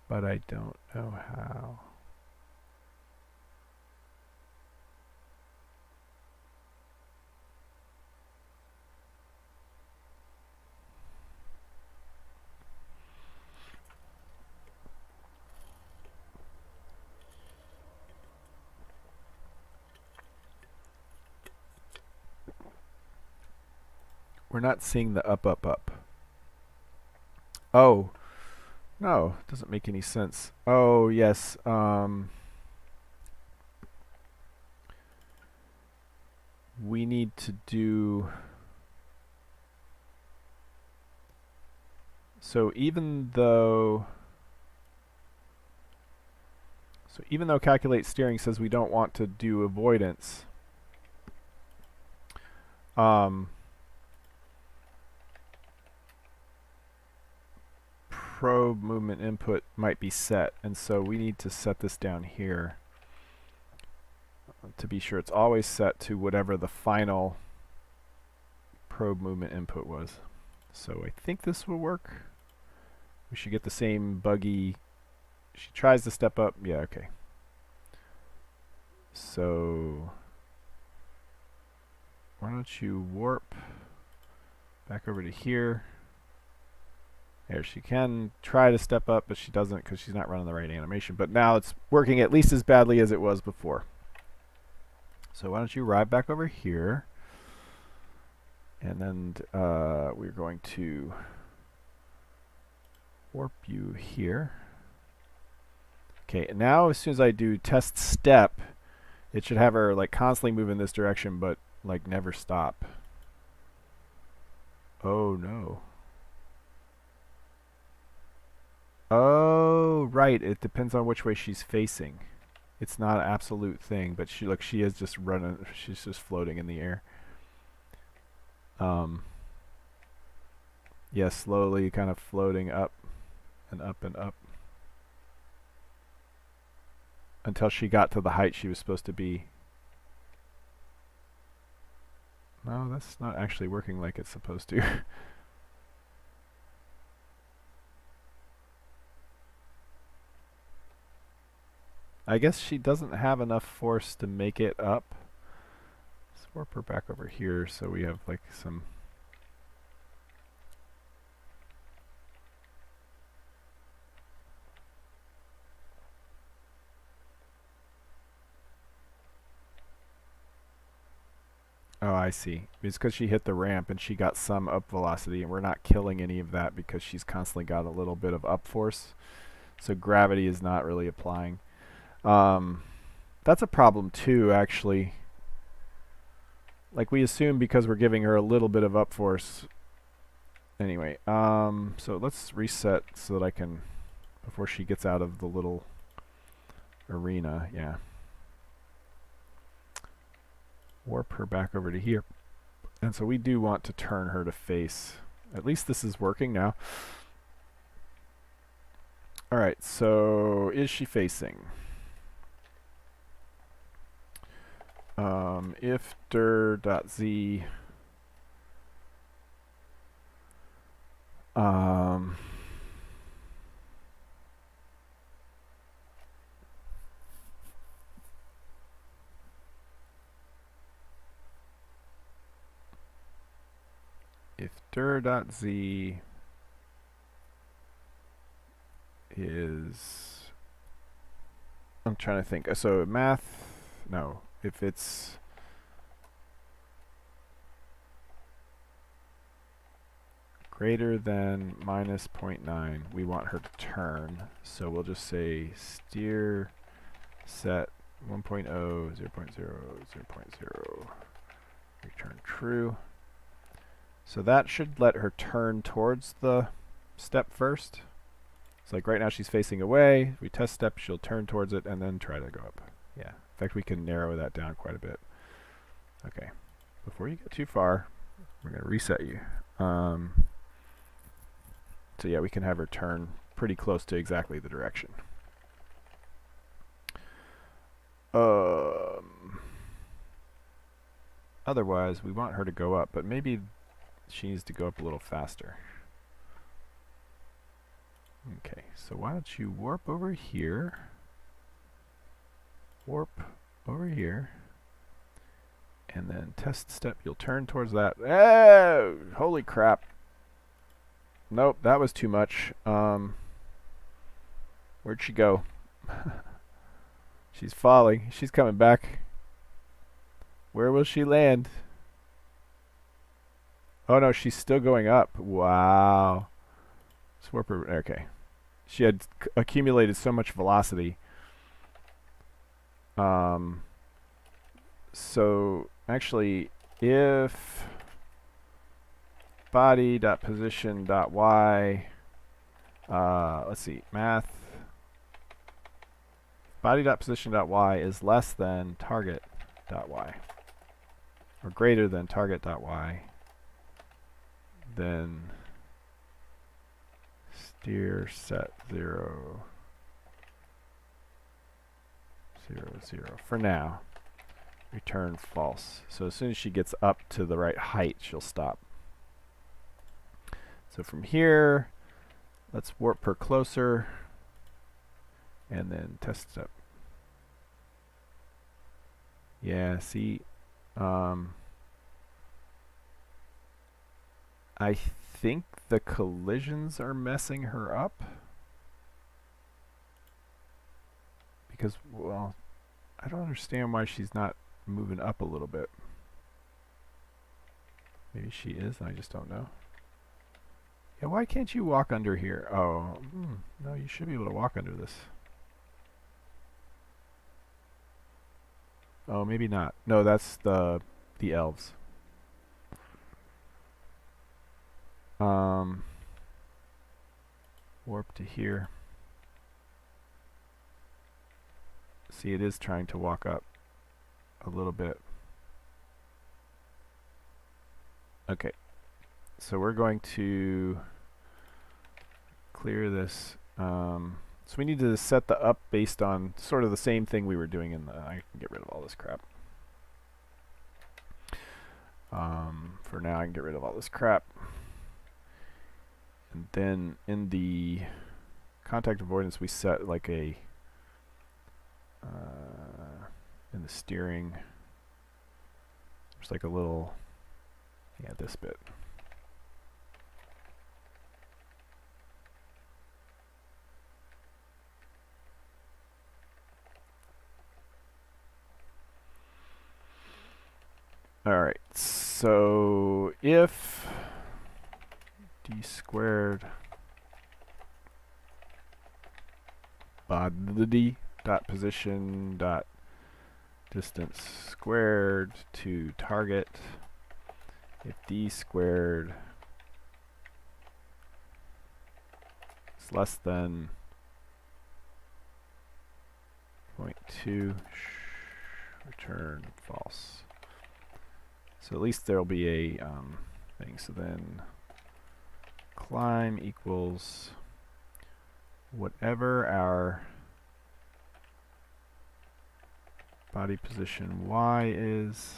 But I don't know how. We're not seeing the up, up, up. Oh. No, it doesn't make any sense. Oh, yes. we need to do... So even though calculate steering says we don't want to do avoidance, probe movement input might be set, and so we need to set this down here to be sure it's always set to whatever the final probe movement input was. So I think this will work. We should get the same buggy. She tries to step up. Yeah, okay. So why don't you warp back over to here. There, she can try to step up, but she doesn't because she's not running the right animation. But now it's working at least as badly as it was before. So why don't you ride back over here. And then we're going to warp you here. Okay, and now as soon as I do test step, it should have her like constantly move in this direction, but like never stop. Oh no. Oh, right. It depends on which way she's facing. It's not an absolute thing, but she is just running. She's just floating in the air. Yeah, slowly kind of floating up and up and up until she got to the height she was supposed to be. No, that's not actually working like it's supposed to. I guess she doesn't have enough force to make it up. Let's warp her back over here so we have like some... Oh, I see. It's because she hit the ramp and she got some up velocity, and we're not killing any of that because she's constantly got a little bit of up force. So gravity is not really applying. That's a problem too, actually. Like we assume because we're giving her a little bit of up force. Anyway, so let's reset so that I can, before she gets out of the little arena, yeah. Warp her back over to here. And so we do want to turn her to face. At least this is working now. Alright, so is she facing? If dir.z if dir.z is, I'm trying to think, so math, no, if it's greater than minus 0.9, we want her to turn. So we'll just say steer set 1.0, 0.0, 0.0, return true. So that should let her turn towards the step first. It's like right now she's facing away. If we test step, she'll turn towards it and then try to go up. Yeah. In fact, we can narrow that down quite a bit. Okay. Before you get too far, we're going to reset you. So yeah, we can have her turn pretty close to exactly the direction. Otherwise, we want her to go up, but maybe she needs to go up a little faster. Okay, so why don't you warp over here, warp over here, and then test step, you'll turn towards that. Oh, holy crap. Nope, that was too much. Where'd she go? She's falling. She's coming back. Where will she land? Oh no, she's still going up. Wow. Warp her. Okay. She had accumulated so much velocity. So actually, if body.position.y, let's see, math, body.position.y is less than target.y, or greater than target.y, then steer set 0, 0, 0. For now, return false. So as soon as she gets up to the right height, she'll stop. So from here, let's warp her closer, and then test step. Yeah, see, I think the collisions are messing her up. Because, well, I don't understand why she's not moving up a little bit. Maybe she is, and I just don't know. Yeah, why can't you walk under here? Oh, no, you should be able to walk under this. Oh, maybe not. No, that's the elves. Warp to here. See, it is trying to walk up a little bit. Okay, so we're going to clear this. So we need to set the up based on sort of the same thing we were doing in the... I can get rid of all this crap. For now, I can get rid of all this crap. And then in the contact avoidance, we set like a... in the steering, there's like a little... Yeah, this bit. Alright, so if d squared body dot position dot distance squared to target, if d squared is less than 0.2, return false. So at least there'll be a thing. So then climb equals whatever our body position y is.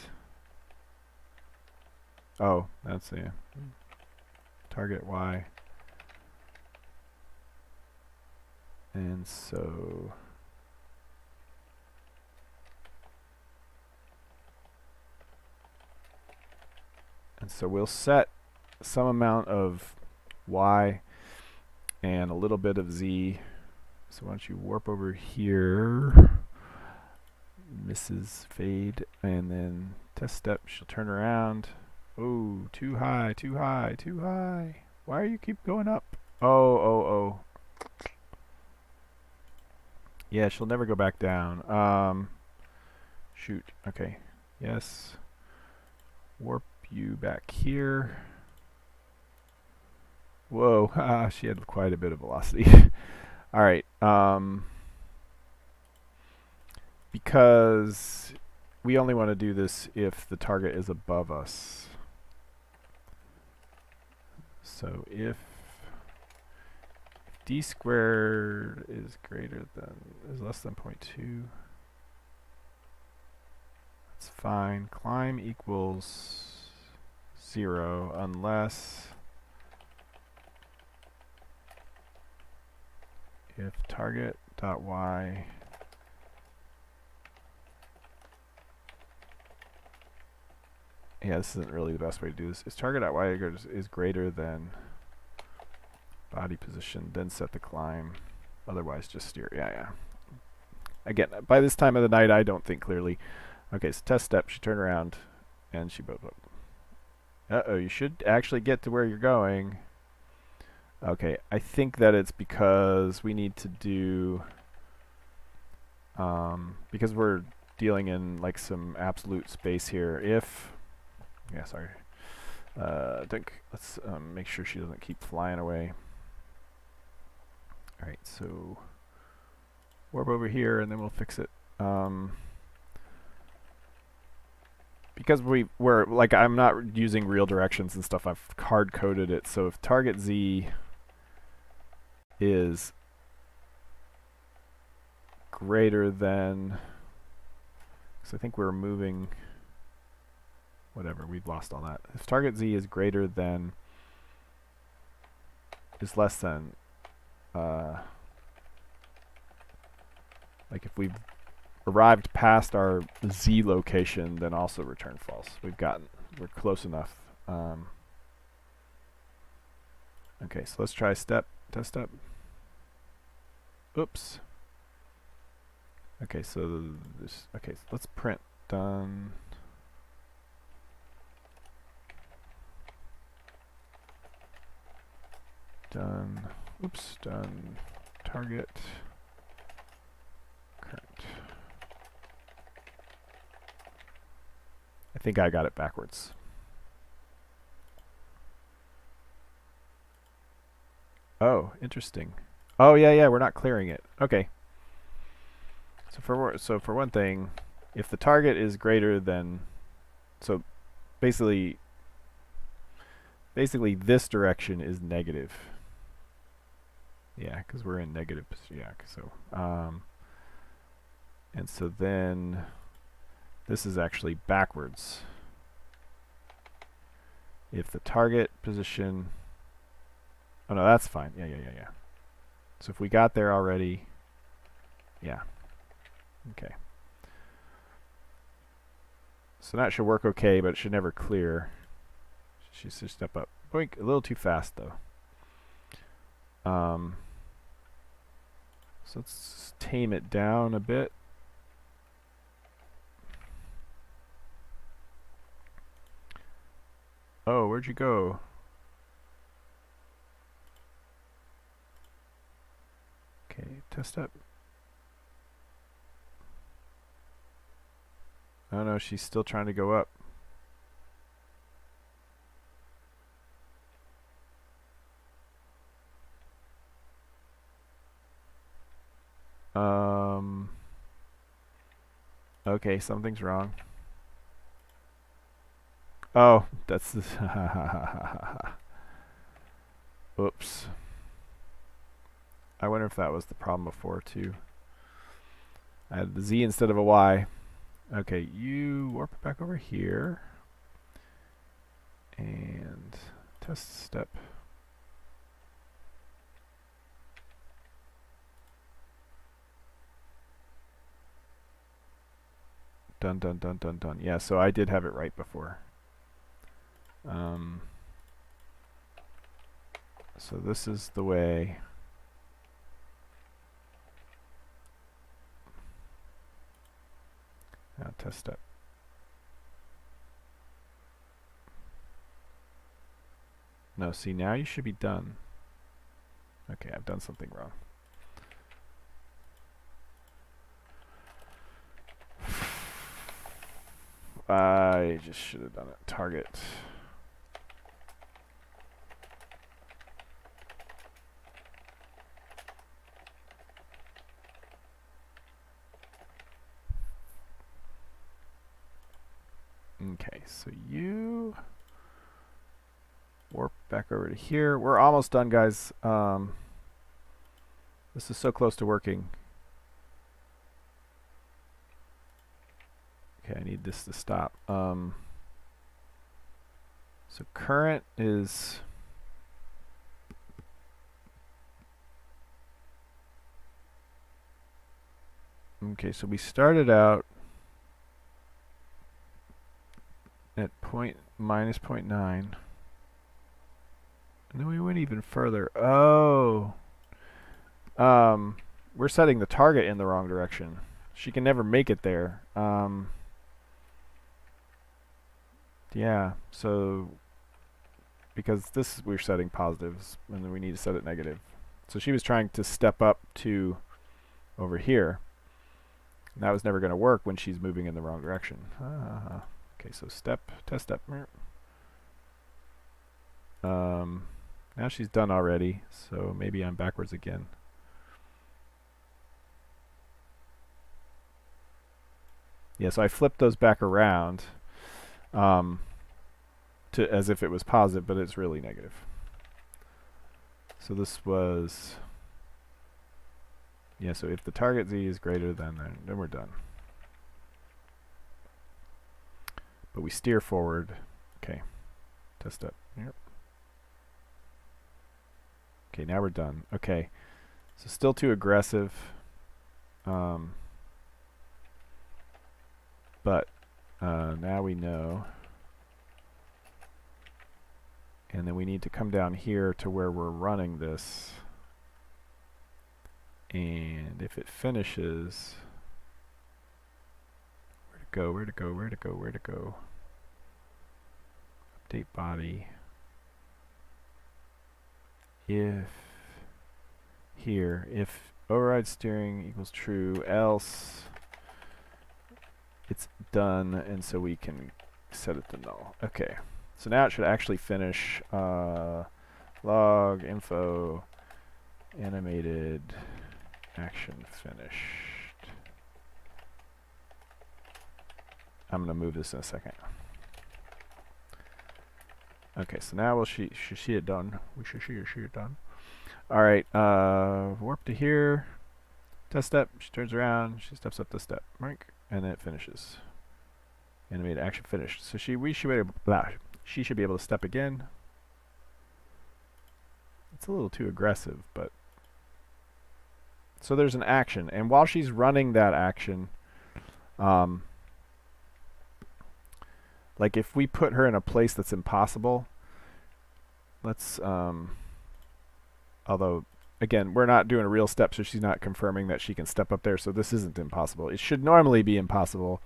Oh, that's the target y. And so we'll set some amount of y and a little bit of z. So why don't you warp over here, Mrs. Fade, and then test step, she'll turn around. Oh, too high, too high, too high. Why do you keep going up? Oh. Yeah, she'll never go back down. Shoot, okay. Yes. Warp you back here. Whoa, she had quite a bit of velocity. Alright, because we only want to do this if the target is above us. So if d squared is less than 0.2, that's fine. Climb equals 0 unless if target.y this isn't really the best way to do this. If target.y is greater than body position, then set the climb. Otherwise, just steer. Yeah. Again, by this time of the night, I don't think clearly. Okay, so test step. She turned around, and she both up. Uh-oh, you should actually get to where you're going. Okay, I think that it's because we need to do... because we're dealing in like some absolute space here. If, yeah, sorry. Let's make sure she doesn't keep flying away. All right, so warp over here, and then we'll fix it. Because we're like, I'm not using real directions and stuff. I've hard coded it. So if target Z is greater than, so I think we're moving. Whatever, we've lost all that. If target Z is greater than, is less than, like if we've arrived past our Z location, then also return false. We're close enough. Okay, so let's try test step. Oops. Okay, so so let's print done. Oops, done target current. I think I got it backwards. Oh, interesting. Oh yeah, we're not clearing it. Okay. So for one thing, if the target is greater than, so basically this direction is negative. Yeah, because we're in negative. Yeah, so and so then this is actually backwards. If the target position, oh no, that's fine. Yeah. So if we got there already, yeah. Okay. So that should work okay, but it should never clear. She should step up. Boink, a little too fast though. So let's tame it down a bit. Oh, where'd you go? Okay, test step. Oh no, she's still trying to go up. Okay, something's wrong. Oh, that's the oops. I wonder if that was the problem before too. I had the Z instead of a Y. Okay, you warp it back over here. And test step. Done. Yeah, so I did have it right before. So this is the way. Now test step. No, see, now you should be done. Okay, I've done something wrong. I just should have done it. Target. Okay, so you warp back over to here. We're almost done, guys. This is so close to working. Okay, I need this to stop. So current is okay, so we started out at minus 0.9. And then we went even further. Oh. We're setting the target in the wrong direction. She can never make it there. Yeah, so because this we're setting positives and then we need to set it negative. So she was trying to step up to over here. That was never going to work when she's moving in the wrong direction. Okay, so test step. Now she's done already, so maybe I'm backwards again. Yeah, so I flipped those back around to as if it was positive, but it's really negative. So this was, yeah, so if the target z is greater than, then we're done. But we steer forward. Okay, test step. Yep. Okay, now we're done. Okay, so still too aggressive. But now we know. And then we need to come down here to where we're running this. And if it finishes, where to go, where to go, where to go, where to go? Update body. If here, if override steering equals true, else it's done, and so we can set it to null. Okay, so now it should actually finish log info animated action finished. I'm going to move this in a second. Okay, so now we'll see it done. We should see it done. All right, warp to here. Test step. She turns around. She steps up the step, right? And then it finishes. Animated action finished. So she should be able to step again. It's a little too aggressive, but so there's an action, and while she's running that action, like if we put her in a place that's impossible, let's although again we're not doing a real step, so she's not confirming that she can step up there, so this isn't impossible. It should normally be impossible,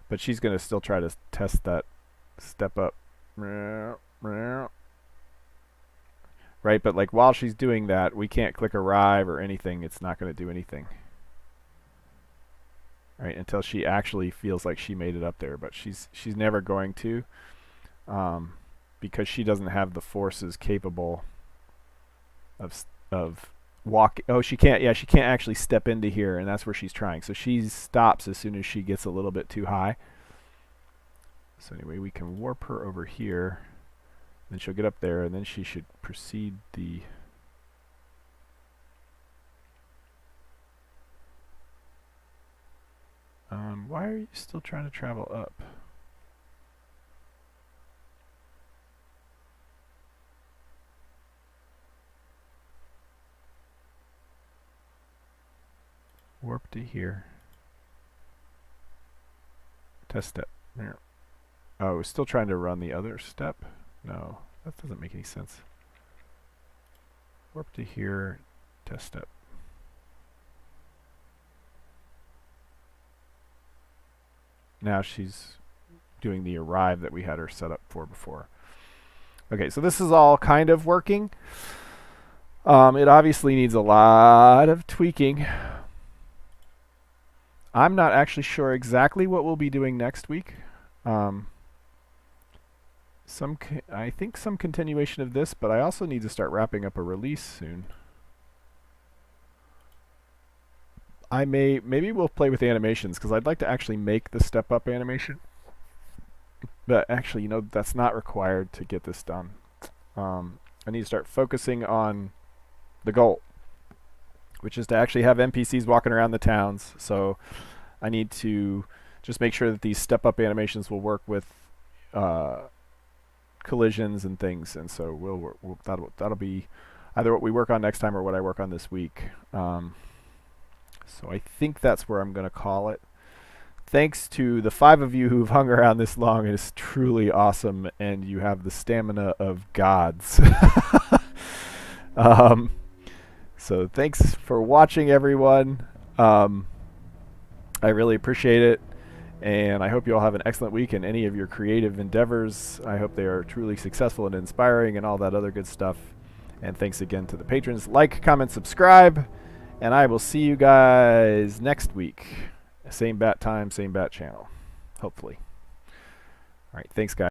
but she's going to still try to test that step up, right? But like while she's doing that, we can't click arrive or anything. It's not going to do anything, right, until she actually feels like she made it up there. But she's never going to, because she doesn't have the forces capable of walk. Oh, she can't. Yeah, she can't actually step into here, and that's where she's trying. So she stops as soon as she gets a little bit too high. So anyway, we can warp her over here. Then she'll get up there, and then she should proceed the. Why are you still trying to travel up? Warp to here. Test step. There. Oh, we're still trying to run the other step? No, that doesn't make any sense. Warp to here. Test step. Now she's doing the arrive that we had her set up for before. Okay, so this is all kind of working. It obviously needs a lot of tweaking. I'm not actually sure exactly what we'll be doing next week. I think some continuation of this, but I also need to start wrapping up a release soon. Maybe we'll play with animations, because I'd like to actually make the step up animation. But actually, you know, that's not required to get this done. I need to start focusing on the goal, which is to actually have NPCs walking around the towns. So I need to just make sure that these step up animations will work with collisions and things. And so that'll be either what we work on next time or what I work on this week. So I think that's where I'm going to call it. Thanks to the 5 of you who've hung around this long. It is truly awesome, and you have the stamina of gods. So thanks for watching, everyone. I really appreciate it, and I hope you all have an excellent week in any of your creative endeavors. I hope they are truly successful and inspiring and all that other good stuff. And thanks again to the patrons. Like, comment, subscribe. And I will see you guys next week. Same bat time, same bat channel, hopefully. All right, thanks, guys.